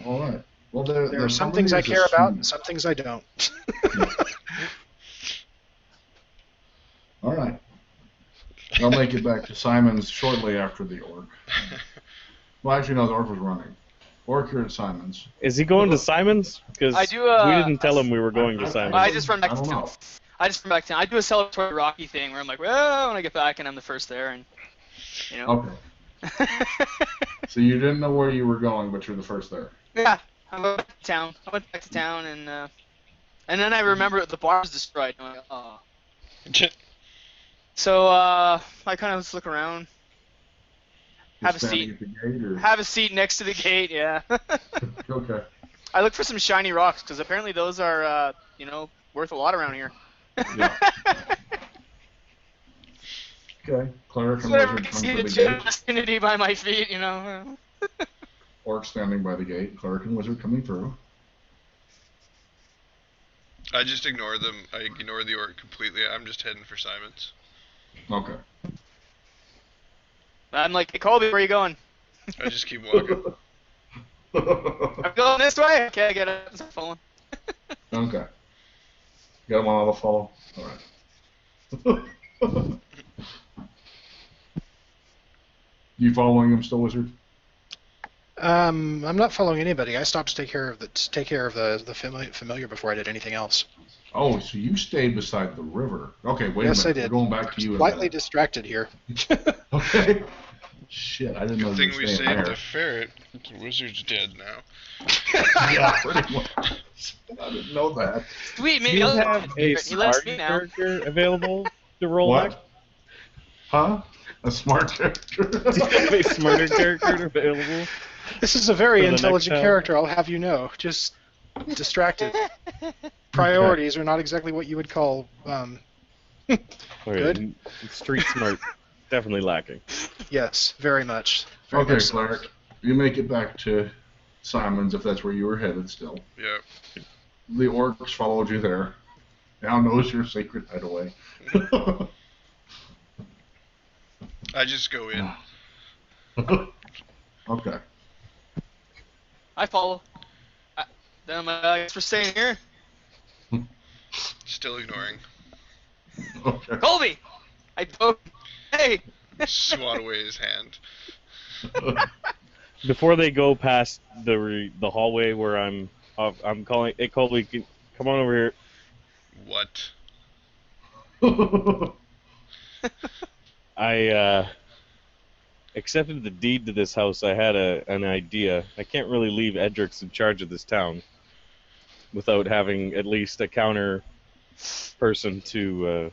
Speaker 1: All right. Well,
Speaker 5: There are some things I care about and some things I don't.
Speaker 1: All right. I'll make it back to Simon's shortly after the orc. Well, actually, no, the orc was running. Orc, you're at Simon's.
Speaker 2: Is he going to Simon's? Because
Speaker 4: I do,
Speaker 2: we didn't tell him we were going to Simon's.
Speaker 4: I just run back
Speaker 1: I
Speaker 4: to
Speaker 1: don't
Speaker 4: town.
Speaker 1: know.
Speaker 4: I just run back to town. I do a celebratory Rocky thing where I'm like, well, when I get back and I'm the first there, and you know.
Speaker 1: Okay. So you didn't know where you were going, but you're the first there.
Speaker 4: Yeah, I went back to town. And then I remember the bar was destroyed. I'm like, oh. So I kind of just look around,
Speaker 1: You're
Speaker 4: have a
Speaker 1: standing
Speaker 4: seat,
Speaker 1: at the gate, or
Speaker 4: have a seat next to the gate. Yeah.
Speaker 1: okay.
Speaker 4: I look for some shiny rocks because apparently those are, worth a lot around here.
Speaker 1: Yeah. Okay. Cleric and
Speaker 4: Whatever
Speaker 1: wizard
Speaker 4: you
Speaker 1: come
Speaker 4: see
Speaker 1: to
Speaker 4: the
Speaker 1: the
Speaker 4: general
Speaker 1: gate.
Speaker 4: vicinity by my feet, you know.
Speaker 1: Orc standing by the gate. Cleric and wizard coming through.
Speaker 3: I just ignore them. I ignore the orc completely. I'm just heading for Simon's.
Speaker 1: Okay.
Speaker 4: I'm like, hey, Colby, where are you going?
Speaker 3: I just keep walking.
Speaker 4: I'm going this way. Okay, I get up and start following.
Speaker 1: Okay. Got him on auto follow. All right. You following him still, wizard?
Speaker 5: I'm not following anybody. I stopped to take care of the familiar before I did anything else.
Speaker 1: Oh, so you stayed beside the river. Okay, wait
Speaker 5: Yes,
Speaker 1: a
Speaker 5: I
Speaker 1: minute.
Speaker 5: did.
Speaker 1: We're going back to you. in a
Speaker 5: Slightly
Speaker 1: minute.
Speaker 5: distracted here.
Speaker 1: Okay. Shit, I didn't know
Speaker 3: Good
Speaker 1: you
Speaker 3: thing
Speaker 1: were
Speaker 3: we
Speaker 1: staying
Speaker 3: saved
Speaker 1: there.
Speaker 3: the ferret. The wizard's dead now.
Speaker 1: Yeah, pretty much. I didn't know that.
Speaker 4: Sweet,
Speaker 2: Do
Speaker 4: maybe
Speaker 2: you
Speaker 4: I'll
Speaker 2: have a
Speaker 4: he lets me
Speaker 2: smart
Speaker 4: now.
Speaker 2: character available to roll
Speaker 1: What?
Speaker 2: next?
Speaker 1: Huh? A smart character?
Speaker 2: Do you have a smarter character available?
Speaker 5: This is a very
Speaker 2: For the next
Speaker 5: intelligent
Speaker 2: time.
Speaker 5: character, I'll have you know. Just distracted. Priorities are not exactly what you would call
Speaker 2: Okay,
Speaker 5: Good.
Speaker 2: Street smart, definitely lacking.
Speaker 5: yes, very much. Very
Speaker 1: Okay,
Speaker 5: much so.
Speaker 1: Cleric. You make it back to Simon's if that's where you were headed still.
Speaker 3: Yeah.
Speaker 1: The orcs followed you there. Now knows your secret hideaway.
Speaker 3: I just go in.
Speaker 1: Okay.
Speaker 4: I follow. Then I'm like, I guess we're staying here.
Speaker 3: Still ignoring.
Speaker 1: Okay.
Speaker 4: Colby! I poke. Hey!
Speaker 3: Swat away his hand.
Speaker 2: Before they go past the hallway where I'm calling, hey Colby, come on over here.
Speaker 3: What?
Speaker 2: I accepted the deed to this house. I had an idea. I can't really leave Edrix in charge of this town without having at least a counter person to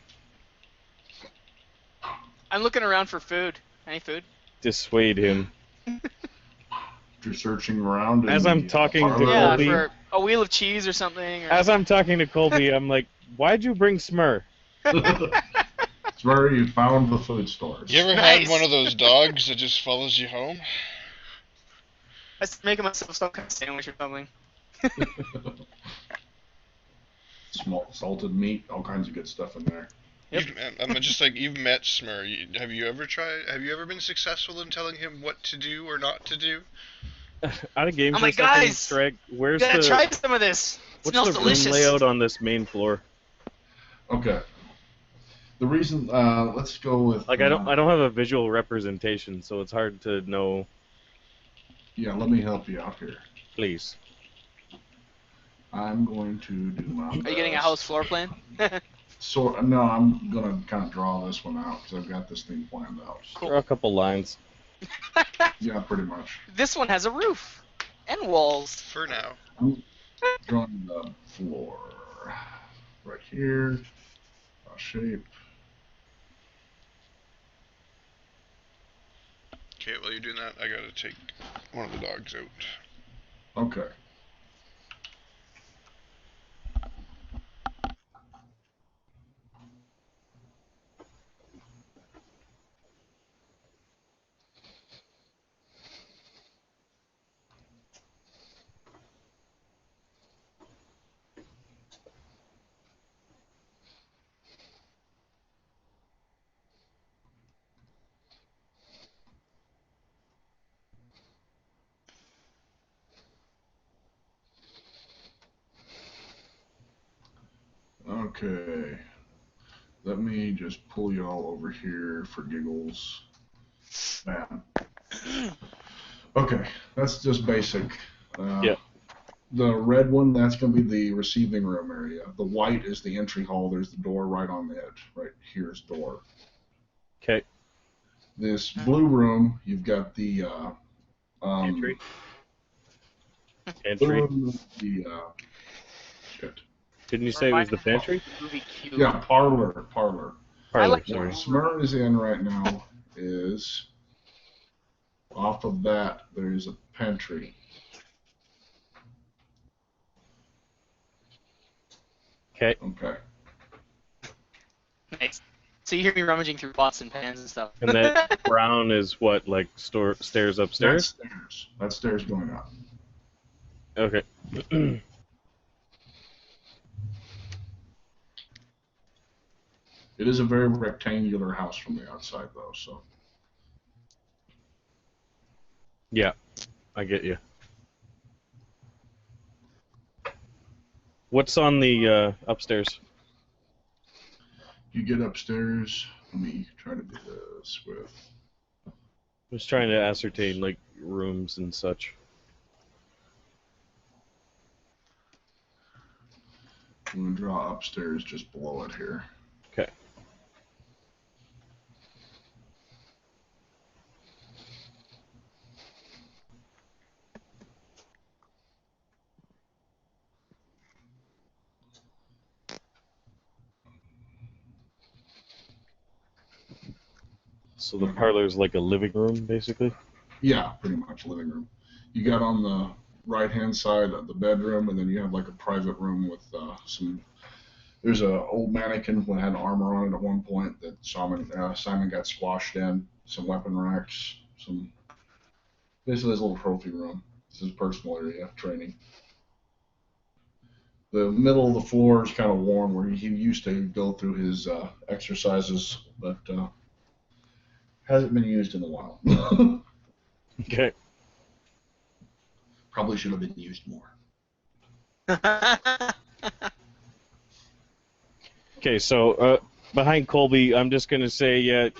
Speaker 4: I'm looking around for food. Any food?
Speaker 2: dissuade him.
Speaker 1: You're searching around.
Speaker 2: As I'm talking to
Speaker 1: parlor.
Speaker 4: Yeah,
Speaker 2: Colby?
Speaker 4: for a wheel of cheese or something. Or
Speaker 2: As I'm talking to Colby, I'm like, why'd you bring Smurrrrh?
Speaker 1: Smurrrrh, you found the food stores.
Speaker 3: You ever
Speaker 4: Nice.
Speaker 3: had one of those dogs that just follows you home?
Speaker 4: I was making myself some kind of sandwich or something.
Speaker 1: Small salted meat, all kinds of good stuff in there.
Speaker 4: Yep.
Speaker 3: I'm just like, you've met Smurrrrh. Have you ever been successful in telling him what to do or not to do?
Speaker 2: Out of game
Speaker 4: I'm
Speaker 2: for
Speaker 4: like,
Speaker 2: a second,
Speaker 4: guys,
Speaker 2: Sragg, where's
Speaker 4: You gotta
Speaker 2: the
Speaker 4: try some of this. It
Speaker 2: what's
Speaker 4: smells
Speaker 2: the
Speaker 4: delicious.
Speaker 2: room layout on this main floor?
Speaker 1: Okay. The reason, let's go with.
Speaker 2: Like I don't have a visual representation, so it's hard to know.
Speaker 1: Yeah, let me help you out here.
Speaker 2: Please.
Speaker 1: I'm going to do my
Speaker 4: Are you getting a house floor plan?
Speaker 1: So no, I'm gonna kind of draw this one out because I've got this thing planned out.
Speaker 2: Draw a couple lines.
Speaker 1: Yeah, pretty much.
Speaker 4: This one has a roof and walls.
Speaker 3: For now.
Speaker 1: I'm drawing the floor right here. Draw shape.
Speaker 3: Okay, while you're doing that, I gotta take one of the dogs out.
Speaker 1: Okay. Okay. Let me just pull you all over here for giggles. Man. Okay, that's just basic.
Speaker 2: Yeah.
Speaker 1: The red one, that's going to be the receiving room area. The white is the entry hall. There's the door right on the edge. Right here's door.
Speaker 2: Okay.
Speaker 1: This blue room, you've got the
Speaker 2: Pantry? Pantry?
Speaker 1: Shit.
Speaker 2: Didn't you say it was the pantry?
Speaker 4: Movie Q.
Speaker 1: Yeah, parlor.
Speaker 2: Parlor,
Speaker 4: like
Speaker 2: sorry.
Speaker 1: Where Smurrrrh is in right now is off of that. There's a pantry.
Speaker 2: Okay.
Speaker 1: Okay.
Speaker 4: Nice. So you hear me rummaging through pots and pans and stuff.
Speaker 2: And that brown is what, like stairs upstairs?
Speaker 1: That's stairs. That's stairs going up.
Speaker 2: Okay.
Speaker 1: It is a very rectangular house from the outside, though. So
Speaker 2: Yeah, I get you. What's on the upstairs?
Speaker 1: you get upstairs. Let me try to do this with.
Speaker 2: I was trying to ascertain, like, rooms and such.
Speaker 1: I'm gonna draw upstairs just below it here.
Speaker 2: Okay. So the parlor's like a living room, basically?
Speaker 1: Yeah, pretty much living room. You got on the right-hand side of the bedroom, and then you have like a private room with some. There's a old mannequin that had armor on it at one point that Simon got squashed in. Some weapon racks, some. Basically, his little trophy room. This is his personal area training. The middle of the floor is kind of warm, where he used to go through his exercises, but hasn't been used in a while.
Speaker 2: Okay.
Speaker 1: Probably should have been used more.
Speaker 2: Okay, so behind Colby, I'm just gonna say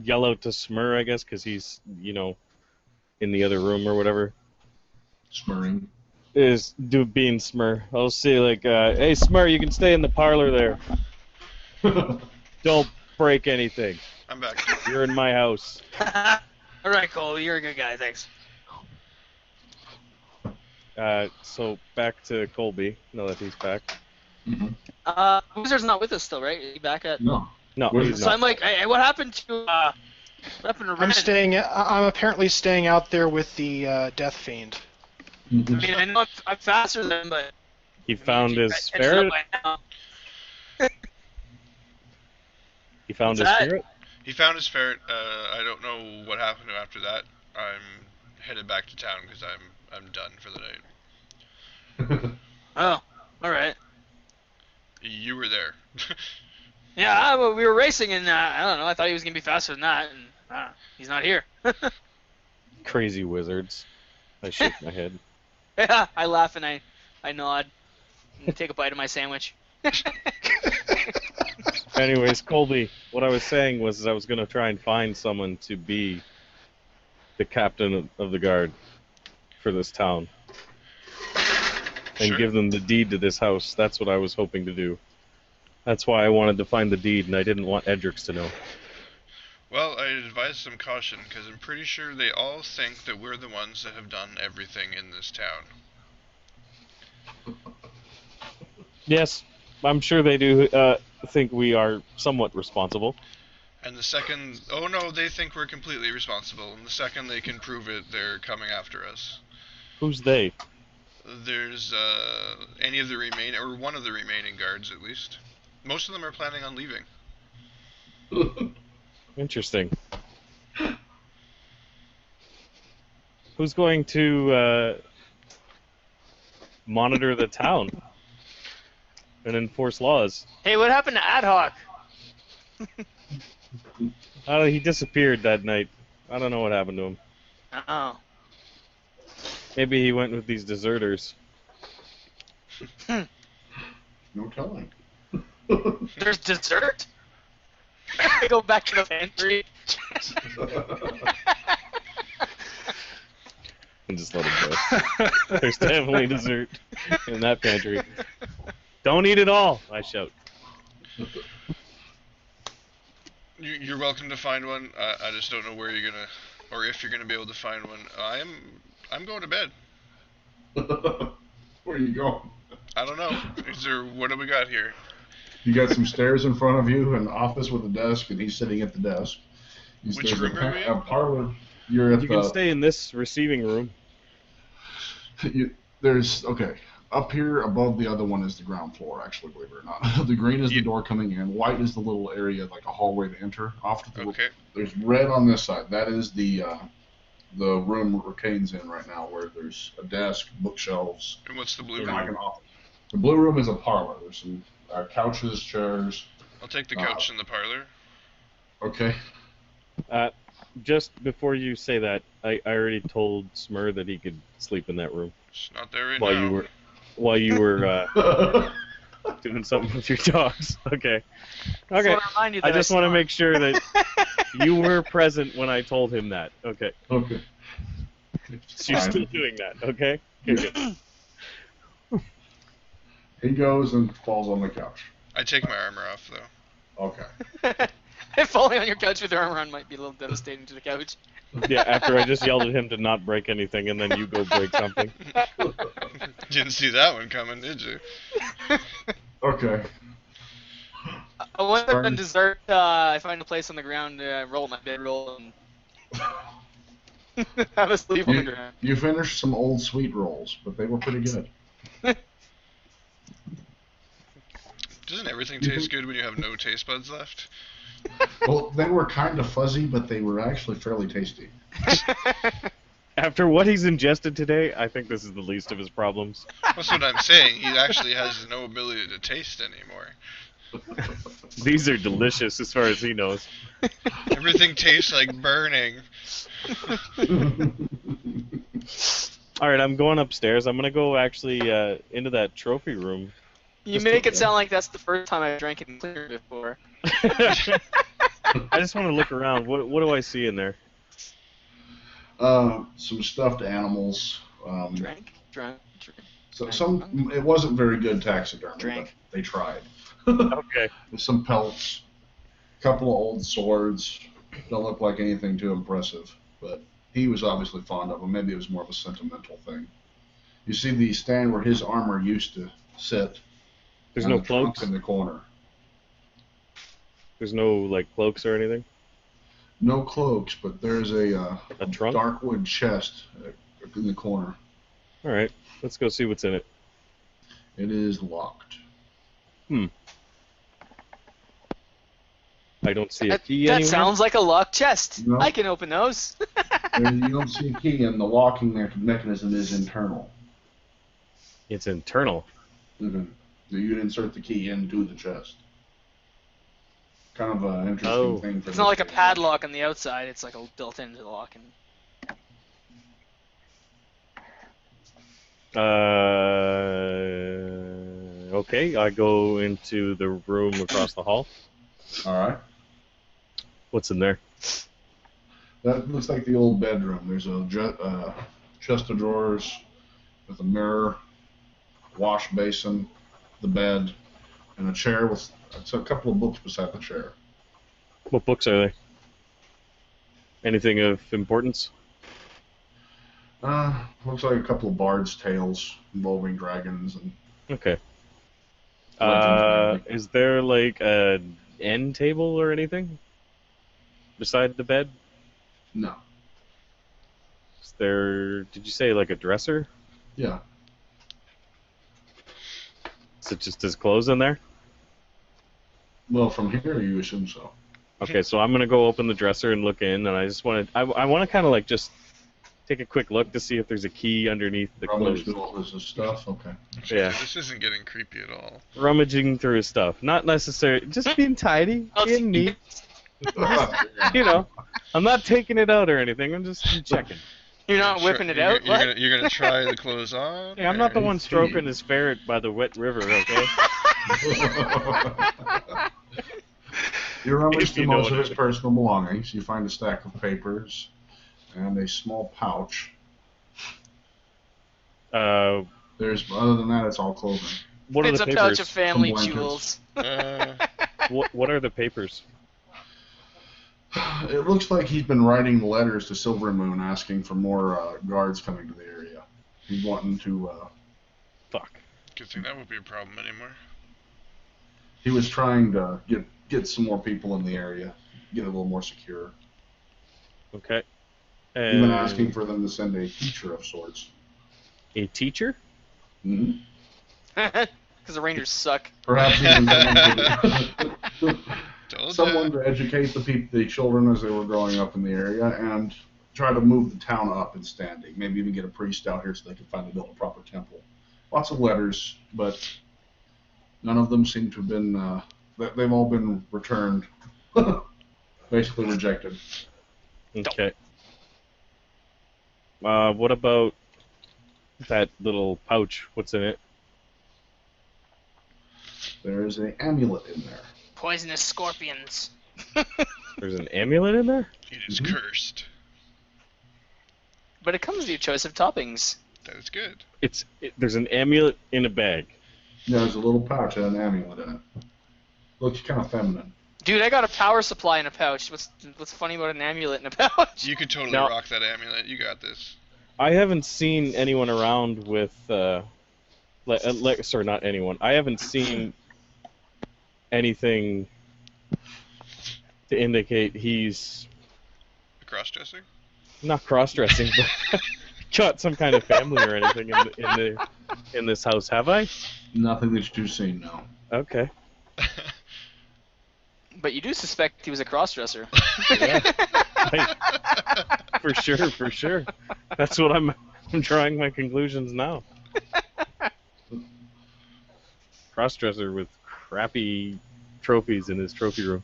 Speaker 2: yell out to Smurrrrh, I guess, because he's in the other room or whatever.
Speaker 1: Smurring.
Speaker 2: Is being Smurrrrh. I'll say like, hey Smurrrrh, you can stay in the parlor there. Don't break anything.
Speaker 3: I'm back.
Speaker 2: You're in my house.
Speaker 4: All right, Cole, you're a good guy. Thanks.
Speaker 2: So back to Colby. Now that he's back.
Speaker 1: Mm-hmm.
Speaker 4: Wizard's not with us still, right? Is he back at?
Speaker 1: No.
Speaker 2: No,
Speaker 1: Where's
Speaker 2: he's
Speaker 4: So
Speaker 2: not.
Speaker 4: I'm like, hey, what happened to Renauld?
Speaker 5: I'm apparently staying out there with the Death Fiend.
Speaker 1: Mm-hmm.
Speaker 4: I mean, I know I'm faster than him, but
Speaker 2: He found his
Speaker 4: catching up
Speaker 2: ferret.
Speaker 4: by now.
Speaker 2: He found his
Speaker 4: What's that?
Speaker 2: ferret.
Speaker 3: He found his ferret. I don't know what happened after that. I'm headed back to town because I'm done for the night.
Speaker 4: Oh, all right.
Speaker 3: You were there.
Speaker 4: Yeah, well, we were racing, and I don't know. I thought he was gonna be faster than that, and he's not here.
Speaker 2: Crazy wizards. I shake my head.
Speaker 4: Yeah, I laugh and I nod and take a bite of my sandwich.
Speaker 2: Anyways, Colby, what I was saying was I was going to try and find someone to be the captain of the guard for this town. And
Speaker 3: Sure.
Speaker 2: give them the deed to this house. That's what I was hoping to do. That's why I wanted to find the deed, and I didn't want Edrix to know.
Speaker 3: Well, I advise some caution because I'm pretty sure they all think that we're the ones that have done everything in this town.
Speaker 2: Yes, I'm sure they do think we are somewhat responsible.
Speaker 3: And the second, oh no, they think we're completely responsible. And the second they can prove it, they're coming after us.
Speaker 2: Who's they?
Speaker 3: There's any of the remaining, or one of the remaining guards at least. Most of them are planning on leaving.
Speaker 2: Interesting. Who's going to monitor the town and enforce laws?
Speaker 4: Hey, what happened to Ad Hoc?
Speaker 2: He disappeared that night. I don't know what happened to him.
Speaker 4: Oh.
Speaker 2: Maybe he went with these deserters.
Speaker 1: No telling.
Speaker 4: There's dessert? I go back to the pantry.
Speaker 2: And just let him go. There's definitely dessert in that pantry. Don't eat it all, I shout.
Speaker 3: You're welcome to find one. I just don't know where you're gonna, or if you're gonna be able to find one. I'm going to bed.
Speaker 1: Where are you going?
Speaker 3: I don't know. What do we got here?
Speaker 1: You got some stairs in front of you, an office with a desk, and he's sitting at the desk.
Speaker 3: Which room are we in?
Speaker 1: A parlor. You're at
Speaker 2: You can stay in this receiving room.
Speaker 1: Okay. Up here above the other one is the ground floor, actually, believe it or not. The green is the door coming in. White is the little area, like a hallway to enter.
Speaker 3: Okay.
Speaker 1: There's red on this side. That is the room Ricane's in right now, where there's a desk, bookshelves.
Speaker 3: And what's the blue
Speaker 1: and
Speaker 3: room?
Speaker 1: like an office. The blue room is a parlor. There's some couches, chairs.
Speaker 3: I'll take the couch in the parlor.
Speaker 1: Okay.
Speaker 2: Just before you say that, I already told Smurrrrh that he could sleep in that room.
Speaker 3: It's not there right
Speaker 2: while
Speaker 3: now.
Speaker 2: While you were doing something with your dogs. Okay. Okay. I just want to make sure that you were present when I told him that. Okay.
Speaker 1: Okay.
Speaker 2: So you're still doing that, okay? Okay.
Speaker 1: He goes and falls on the couch.
Speaker 3: I take my armor off, though.
Speaker 1: Okay.
Speaker 4: Falling on your couch with your armor on might be a little devastating to the couch.
Speaker 2: Yeah, after I just yelled at him to not break anything, and then you go break something.
Speaker 3: Didn't see that one coming, did you?
Speaker 1: Okay.
Speaker 4: I wonder if in dessert I find a place on the ground, roll my bedroll, and have a sleep on the ground.
Speaker 1: You finished some old sweet rolls, but they were pretty good.
Speaker 3: Doesn't everything taste good when you have no taste buds left?
Speaker 1: Well, they were kind of fuzzy, but they were actually fairly tasty.
Speaker 2: After what he's ingested today, I think this is the least of his problems.
Speaker 3: That's what I'm saying. He actually has no ability to taste anymore.
Speaker 2: These are delicious as far as he knows.
Speaker 3: Everything tastes like burning.
Speaker 2: Alright, I'm going upstairs. I'm going to go actually into that trophy room.
Speaker 4: You make it sound like that's the first time I drank it in clear before.
Speaker 2: I just want to look around. What do I see in there?
Speaker 1: Some stuffed animals.
Speaker 4: Drank.
Speaker 1: So it wasn't very good taxidermy, but they tried.
Speaker 2: Okay.
Speaker 1: Some pelts, a couple of old swords. Don't look like anything too impressive, but he was obviously fond of them. Maybe it was more of a sentimental thing. You see the stand where his armor used to sit.
Speaker 2: There's no cloaks
Speaker 1: in the corner.
Speaker 2: There's no like cloaks or anything.
Speaker 1: No cloaks, but there's a
Speaker 2: trunk?
Speaker 1: dark wood chest in the corner.
Speaker 2: All right, let's go see what's in it.
Speaker 1: It is locked.
Speaker 2: I don't see a key
Speaker 4: That
Speaker 2: anywhere.
Speaker 4: sounds like a locked chest.
Speaker 1: No.
Speaker 4: I can open those.
Speaker 1: You don't see a key, and the locking mechanism is internal.
Speaker 2: It's internal.
Speaker 1: Mm-hmm. You'd insert the key into the chest. Kind of an interesting thing. For
Speaker 4: It's not like a padlock on the outside. It's like built into the lock.
Speaker 2: Okay, I go into the room across the hall.
Speaker 1: All right.
Speaker 2: What's in there?
Speaker 1: That looks like the old bedroom. There's a chest of drawers with a mirror, wash basin, the bed, and a chair with a couple of books beside the chair.
Speaker 2: What books are they? Anything of importance?
Speaker 1: Looks like a couple of bards' tales involving dragons and.
Speaker 2: Okay.
Speaker 1: Legends,
Speaker 2: Is there like a end table or anything beside the bed?
Speaker 1: No.
Speaker 2: Is there? Did you say like a dresser?
Speaker 1: Yeah.
Speaker 2: Is it just his clothes in there?
Speaker 1: Well, from here you assume so.
Speaker 2: Okay, so I'm gonna go open the dresser and look in, and I just want to. I want to kind of like just take a quick look to see if there's a key underneath the clothes.
Speaker 1: Rummage through all this stuff. Okay.
Speaker 2: Yeah.
Speaker 3: This isn't getting creepy at all.
Speaker 2: Rummaging through his stuff, not necessarily just being tidy, being neat. You know, I'm not taking it out or anything. I'm just checking.
Speaker 4: You're not whipping it out?
Speaker 3: You're gonna try the clothes on?
Speaker 2: Hey, I'm not the one stroking his ferret by the wet river, okay?
Speaker 1: You rummage
Speaker 2: If
Speaker 1: through
Speaker 2: you know
Speaker 1: most of
Speaker 2: what
Speaker 1: his
Speaker 2: I mean.
Speaker 1: personal belongings. You find a stack of papers and a small pouch. There's other than that, it's all clothing.
Speaker 2: What are
Speaker 4: It's
Speaker 2: the
Speaker 4: a
Speaker 2: papers?
Speaker 4: pouch of family
Speaker 1: Some blankets.
Speaker 4: jewels.
Speaker 2: What are the papers?
Speaker 1: It looks like he's been writing letters to Silver Moon asking for more guards coming to the area. He's wanting to.
Speaker 2: Fuck.
Speaker 3: Good thing that won't be a problem anymore.
Speaker 1: He was trying to get some more people in the area, get a little more secure.
Speaker 2: Okay.
Speaker 1: Even asking for them to send a teacher of sorts.
Speaker 2: A teacher?
Speaker 1: Mm-hmm.
Speaker 4: Because the Rangers suck.
Speaker 1: Perhaps even
Speaker 3: Told
Speaker 1: someone
Speaker 3: ya.
Speaker 1: to educate the children as they were growing up in the area and try to move the town up in standing. Maybe even get a priest out here so they can finally build a proper temple. Lots of letters, but none of them seem to have been. They've all been returned, basically rejected.
Speaker 2: Okay. What about that little pouch? What's in it?
Speaker 1: There is an amulet in there.
Speaker 4: Poisonous scorpions.
Speaker 2: There's an amulet in there?
Speaker 3: It is cursed.
Speaker 4: But it comes with your choice of toppings.
Speaker 3: That is good.
Speaker 2: There's an amulet in a bag.
Speaker 1: Yeah, there's a little pouch and an amulet in it. Looks kind of feminine.
Speaker 4: Dude, I got a power supply in a pouch. What's funny about an amulet in a pouch?
Speaker 3: You could totally
Speaker 2: Now-
Speaker 3: rock that amulet. You got this.
Speaker 2: I haven't seen anyone around with, sorry, not anyone. I haven't seen anything to indicate he's
Speaker 3: A cross-dresser?
Speaker 2: not cross-dressing, but got some kind of family or anything in this house. Have I?
Speaker 1: Nothing that you've seen, no.
Speaker 2: Okay.
Speaker 4: But you do suspect he was a crossdresser.
Speaker 2: Yeah. For sure. That's what I'm drawing my conclusions now. Crossdresser with crappy trophies in his trophy room.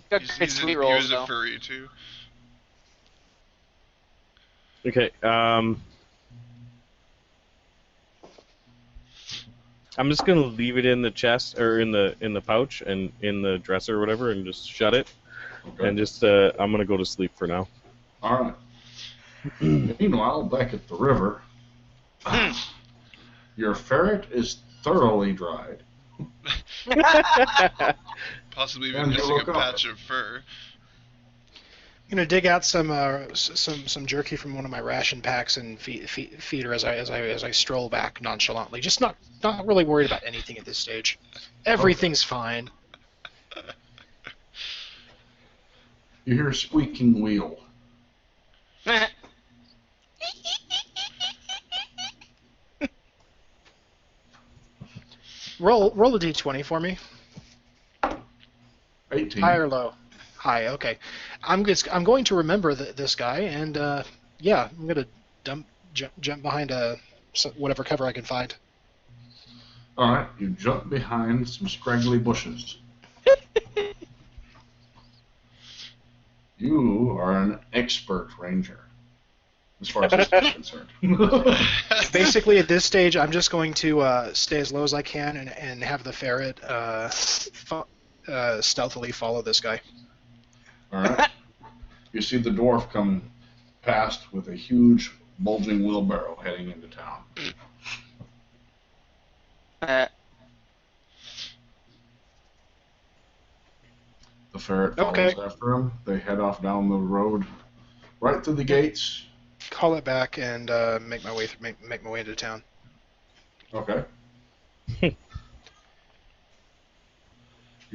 Speaker 4: Got
Speaker 3: He's
Speaker 4: great
Speaker 3: a-
Speaker 4: sweet
Speaker 3: he
Speaker 4: rolls
Speaker 3: was a
Speaker 4: though.
Speaker 3: furry too.
Speaker 2: Okay, I'm just gonna leave it in the chest or in the pouch and in the dresser or whatever, and just shut it.
Speaker 1: Okay.
Speaker 2: And just I'm gonna go to sleep for now.
Speaker 1: All right. Meanwhile, back at the river, your ferret is thoroughly dried.
Speaker 3: Possibly even
Speaker 1: And you
Speaker 3: missing a
Speaker 1: look up.
Speaker 3: patch of fur.
Speaker 5: I'm gonna dig out some jerky from one of my ration packs and feed her as I stroll back nonchalantly. Just not really worried about anything at this stage. Everything's fine.
Speaker 1: You hear a squeaking wheel.
Speaker 5: Roll a d20 for me.
Speaker 1: 18.
Speaker 5: High or low? High. Okay. I'm going to remember this guy, and yeah, I'm gonna jump behind whatever cover I can find.
Speaker 1: All right, you jump behind some scraggly bushes. You are an expert ranger, as far as this is concerned.
Speaker 5: Basically, at this stage, I'm just going to stay as low as I can and have the ferret stealthily follow this guy.
Speaker 1: All right. You see the dwarf come past with a huge, bulging wheelbarrow heading into town. The ferret follows
Speaker 5: Okay.
Speaker 1: after him. They head off down the road, right through the gates.
Speaker 5: Call it back and make my way into town.
Speaker 1: Okay. You're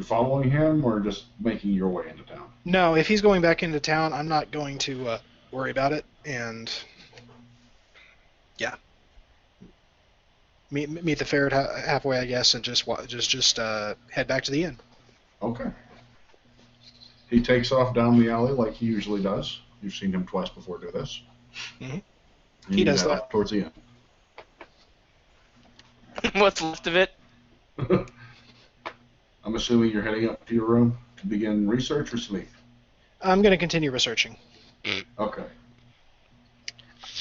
Speaker 1: following him, or just making your way into town?
Speaker 5: No, if he's going back into town, I'm not going to worry about it, and yeah, meet the ferret halfway, I guess, and just head back to the inn.
Speaker 1: Okay. He takes off down the alley like he usually does. You've seen him twice before do this.
Speaker 5: Mhm.
Speaker 1: And
Speaker 5: He
Speaker 1: you
Speaker 5: does
Speaker 1: head
Speaker 5: that.
Speaker 1: off towards the
Speaker 4: What's left of it?
Speaker 1: end. I'm assuming you're heading up to your room to begin research or sleep.
Speaker 5: I'm going to continue researching.
Speaker 1: Okay.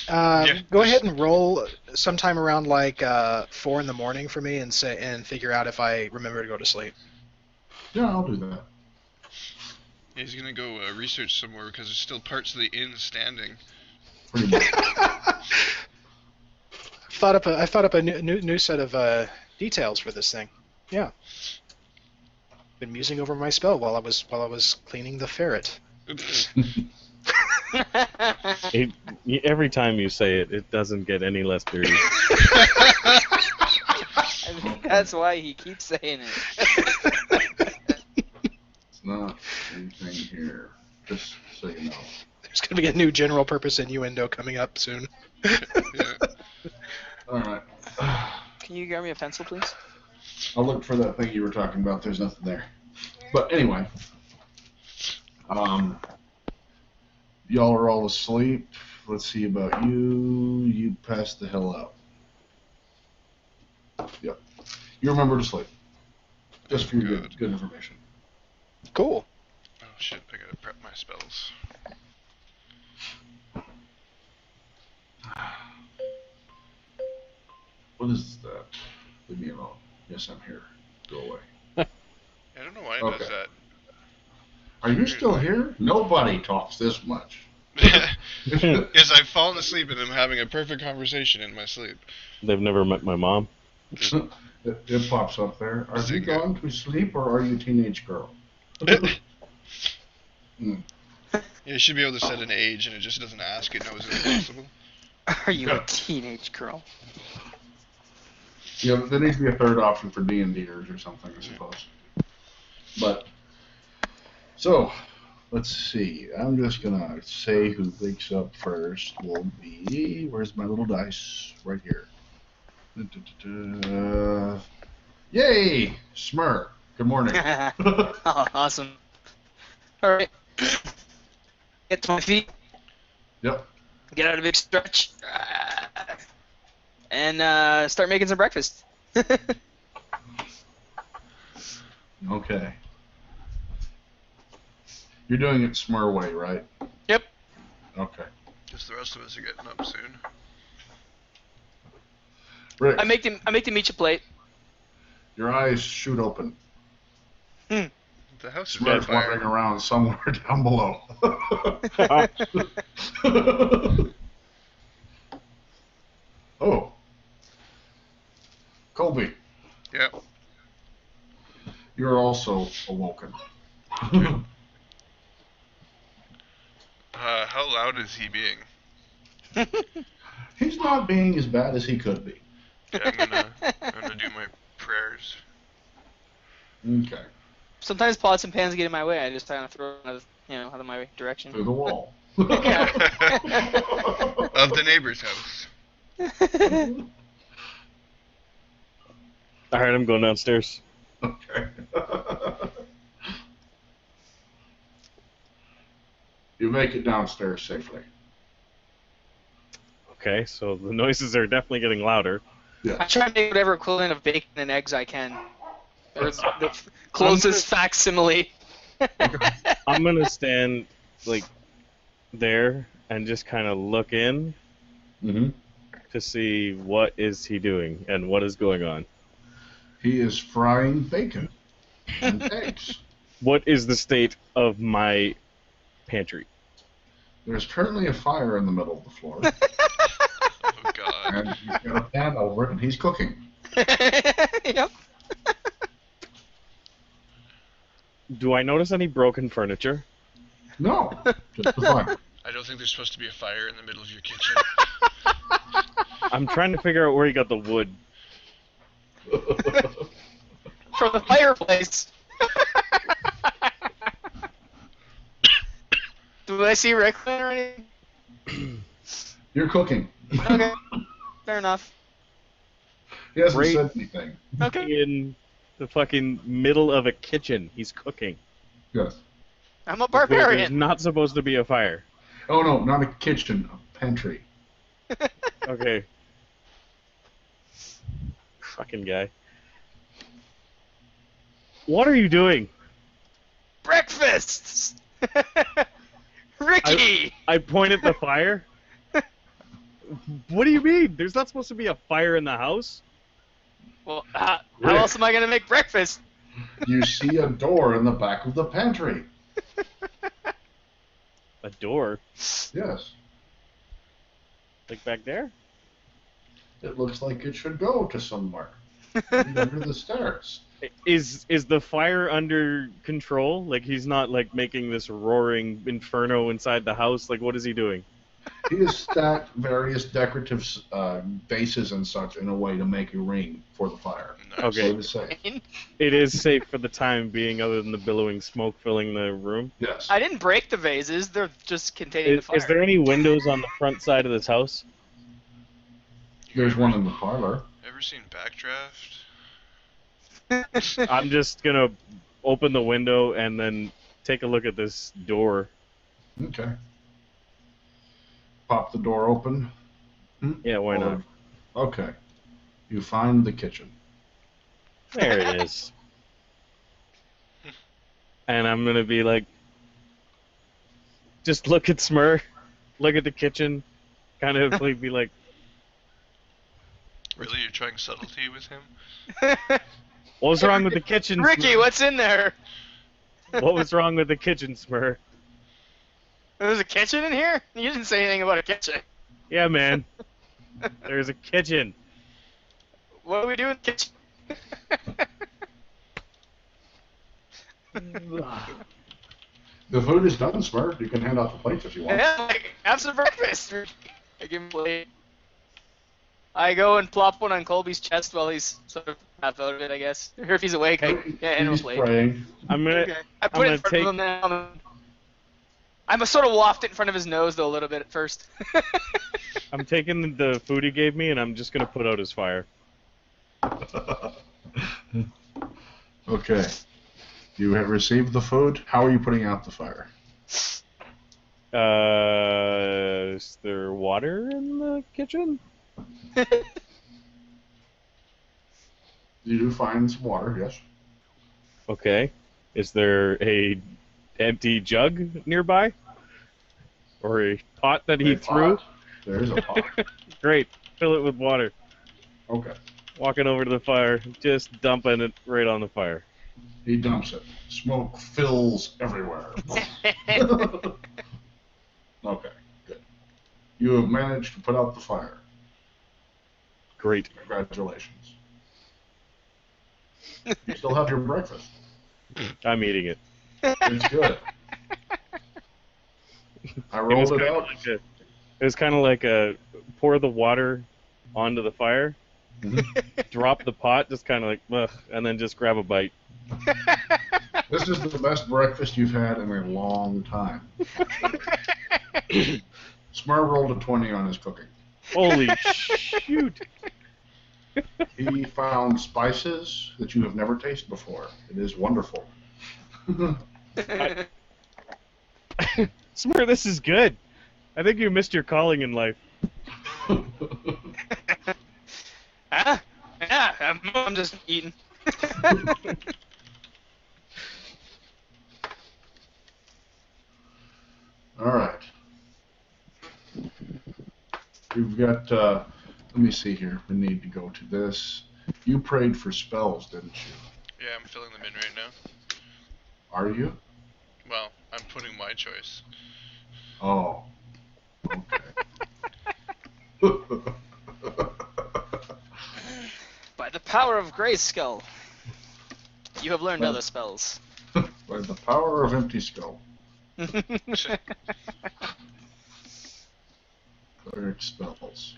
Speaker 3: Yeah.
Speaker 5: Go ahead and roll sometime around like 4 in the morning for me, and figure out if I remember to go to sleep.
Speaker 1: Yeah, I'll do that.
Speaker 3: He's gonna go research somewhere because there's still parts of the inn standing.
Speaker 1: Pretty much.
Speaker 5: I thought up a new set of details for this thing. Yeah. Been musing over my spell while I was cleaning the ferret.
Speaker 2: Every time you say it, it doesn't get any less dirty.
Speaker 4: I think that's why he keeps saying it.
Speaker 1: It's not anything here. Just so you know.
Speaker 5: There's going to be a new general purpose innuendo coming up soon.
Speaker 3: Yeah.
Speaker 1: All right.
Speaker 4: Can you grab me a pencil, please?
Speaker 1: I'll look for that thing you were talking about. There's nothing there. But anyway, y'all are all asleep. Let's see about you. You passed the hell out. Yep. You remember to sleep. Just for your good information.
Speaker 5: Cool.
Speaker 3: Oh shit, I gotta prep my spells.
Speaker 1: What is that? Leave me alone. Yes, I'm here. Go away.
Speaker 3: I don't know why it does that.
Speaker 1: Are you still here? Nobody talks this much.
Speaker 3: Yes, I've fallen asleep and I'm having a perfect conversation in my sleep.
Speaker 2: They've never met my mom.
Speaker 1: It pops up there. Are you
Speaker 3: Zynga.
Speaker 1: going to sleep or are you a teenage girl?
Speaker 3: Yeah, you should be able to set an age and it just doesn't ask, it knows it's possible.
Speaker 4: Are you a teenage girl?
Speaker 1: Yeah, there needs to be a third option for D&Ders or something, I suppose. But, so, let's see. I'm just going to say who wakes up first will be... Where's my little dice? Right here. Yay! Smurrrrh. Good morning.
Speaker 4: Oh, awesome. Alright. Get to my feet.
Speaker 1: Yep.
Speaker 4: Get out a big stretch. And start making some breakfast.
Speaker 1: Okay. You're doing it Smurrrrh way, right?
Speaker 4: Yep.
Speaker 1: Okay.
Speaker 3: Just the rest of us are getting up soon.
Speaker 1: Rick,
Speaker 4: I make them eat a plate.
Speaker 1: your eyes shoot open.
Speaker 3: The house is on
Speaker 1: Smurrrrh's wandering
Speaker 3: fire.
Speaker 1: around somewhere down below. Oh. Colby,
Speaker 3: Yep.
Speaker 1: you're also awoken.
Speaker 3: How loud is he being?
Speaker 1: He's not being as bad as he could be.
Speaker 3: Yeah, I'm gonna do my prayers.
Speaker 1: Okay.
Speaker 4: Sometimes pots and pans get in my way. I just kind of throw them out of my direction.
Speaker 1: Through the wall.
Speaker 3: Of the neighbor's house.
Speaker 2: Alright, I'm going downstairs.
Speaker 1: Okay. You make it downstairs safely.
Speaker 2: Okay, so the noises are definitely getting louder.
Speaker 4: I try to make whatever equivalent of bacon and eggs I can. Or the closest facsimile.
Speaker 2: I'm gonna stand, like, there and just kind of look in
Speaker 1: Mm-hmm.
Speaker 2: to see what is he doing and what is going on.
Speaker 1: He is frying bacon and eggs.
Speaker 2: What is the state of my pantry?
Speaker 1: There's currently a fire in the middle of the floor,
Speaker 3: Oh god.
Speaker 1: and he's got a pan over it, and he's cooking.
Speaker 4: Yep.
Speaker 2: Do I notice any broken furniture?
Speaker 1: No, just the fire.
Speaker 3: I don't think there's supposed to be a fire in the middle of your kitchen.
Speaker 2: I'm trying to figure out where he got the wood.
Speaker 4: From the fireplace. Do I see Riclamin or anything?
Speaker 1: You're cooking.
Speaker 4: Okay. Fair enough.
Speaker 1: He hasn't
Speaker 2: Great.
Speaker 1: said anything.
Speaker 4: Okay.
Speaker 2: In the fucking middle of a kitchen, he's cooking.
Speaker 1: Yes.
Speaker 4: I'm a
Speaker 2: Where there's
Speaker 4: barbarian.
Speaker 2: not supposed to be a fire.
Speaker 1: Oh no, not a kitchen, a pantry.
Speaker 2: Okay. Fucking guy. What are you doing?
Speaker 4: Breakfast. Ricky.
Speaker 2: I point at the fire. What do you mean? There's not supposed to be a fire in the house?
Speaker 4: Well, how else am I gonna make breakfast?
Speaker 1: You see a door in the back of the pantry.
Speaker 2: A door?
Speaker 1: Yes.
Speaker 2: Like back there?
Speaker 1: It looks like it should go to somewhere. Under the stairs.
Speaker 2: Is the fire under control? Like he's not like making this roaring inferno inside the house? Like what is he doing?
Speaker 1: He has stacked various decorative bases and such in a way to make a ring for the fire.
Speaker 3: Nice.
Speaker 1: So
Speaker 2: Okay.
Speaker 1: it is safe.
Speaker 2: It is safe for the time being, other than the billowing smoke filling the room.
Speaker 1: Yes.
Speaker 4: I didn't break the vases. They're just containing the fire.
Speaker 2: Is there any windows on the front side of this house?
Speaker 1: There's one in the parlor.
Speaker 3: Ever seen Backdraft?
Speaker 2: I'm just gonna open the window and then take a look at this door.
Speaker 1: Okay. Pop the door open.
Speaker 2: Yeah, why not?
Speaker 1: Okay. You find the kitchen.
Speaker 2: There it is. And I'm gonna be like, just look at Smurrrrh, look at the kitchen, kind of like be like,
Speaker 3: Really, you're trying subtlety with him?
Speaker 2: what's wrong with the kitchen?
Speaker 4: Ricky,
Speaker 2: Smurrrr?
Speaker 4: what's in there?
Speaker 2: What was wrong with the kitchen, Smurrrrh?
Speaker 4: There's a kitchen in here? You didn't say anything about a kitchen.
Speaker 2: Yeah, man. There's a kitchen.
Speaker 4: What do we do in the kitchen?
Speaker 1: The food is done, Smurrrrh. You can hand out the plates if you want.
Speaker 4: Yeah, like, have some breakfast. I give him a plate. I go and plop one on Colby's chest while he's sort of half out of it, I guess. Or if he's awake, I hand him a
Speaker 1: He's
Speaker 4: plate.
Speaker 1: praying.
Speaker 2: I'm gonna.
Speaker 4: Okay. I put it in
Speaker 2: gonna
Speaker 4: front of him now. I'm a sort of waft it in front of his nose, though, a little bit at first.
Speaker 2: I'm taking the food he gave me, and I'm just gonna put out his fire.
Speaker 1: Okay. You have received the food. How are you putting out the fire?
Speaker 2: Is there water in the kitchen?
Speaker 1: You do find some water, yes.
Speaker 2: Okay. Is there a empty jug nearby? Or a pot that he
Speaker 1: A
Speaker 2: threw?
Speaker 1: pot. There is a pot.
Speaker 2: Great. Fill it with water.
Speaker 1: Okay.
Speaker 2: Walking over to the fire, just dumping it right on the fire.
Speaker 1: He dumps it. Smoke fills everywhere. Okay, good. You have managed to put out the fire.
Speaker 2: Great.
Speaker 1: Congratulations. You still have your breakfast.
Speaker 2: I'm eating it.
Speaker 1: It's good. I
Speaker 2: It
Speaker 1: rolled
Speaker 2: was
Speaker 1: it
Speaker 2: kinda
Speaker 1: out.
Speaker 2: like it was kind of like a pour the water onto the fire, drop the pot, just kind of like, ugh, and then just grab a bite.
Speaker 1: This is the best breakfast you've had in a long time. Smurrrrh rolled a 20 on his cooking.
Speaker 2: Holy shoot!
Speaker 1: He found spices that you have never tasted before. It is wonderful.
Speaker 2: Smurrrrh, this is good. I think you missed your calling in life.
Speaker 4: Huh? Yeah, I'm just eating.
Speaker 1: All right. We've got, let me see here. We need to go to this. You prayed for spells, didn't you?
Speaker 3: Yeah, I'm filling them in right now.
Speaker 1: Are you?
Speaker 3: Well, I'm putting my choice.
Speaker 1: Oh. Okay.
Speaker 4: By the power of Grayskull, you have learned other spells.
Speaker 1: By the power of Empty Skull. Cleric spells.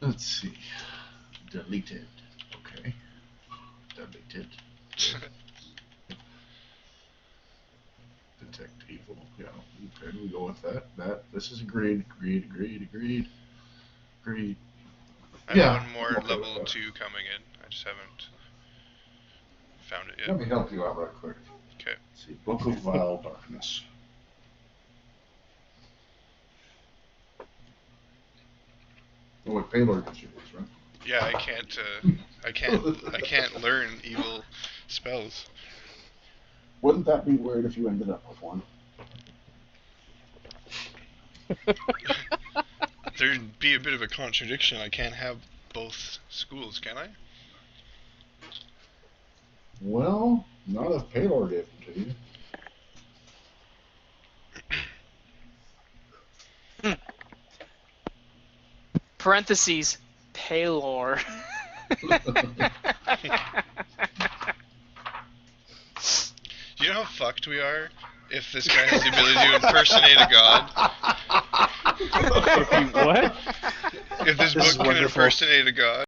Speaker 1: Let's see. Deleted. Okay. Deleted. Detect evil. Yeah. Okay, we go with that. This is agreed. Agreed.
Speaker 3: I have
Speaker 1: Yeah.
Speaker 3: one more
Speaker 1: Okay.
Speaker 3: level 2 coming in. I just haven't found it
Speaker 1: Let
Speaker 3: yet.
Speaker 1: me help you out right quick.
Speaker 3: Okay.
Speaker 1: Let's see. Book of Vile Darkness. Oh, wait, Paylor gives you this, right?
Speaker 3: Yeah, I can't learn evil spells.
Speaker 1: Wouldn't that be weird if you ended up with one?
Speaker 3: There'd be a bit of a contradiction. I can't have both schools, can I?
Speaker 1: Well, not if Paylor gave them to you.
Speaker 4: Parentheses, Taylor.
Speaker 3: Do you know how fucked we are if this guy has the ability to impersonate a god?
Speaker 2: What?
Speaker 3: If this
Speaker 5: This is
Speaker 3: book can
Speaker 5: wonderful.
Speaker 3: impersonate a god.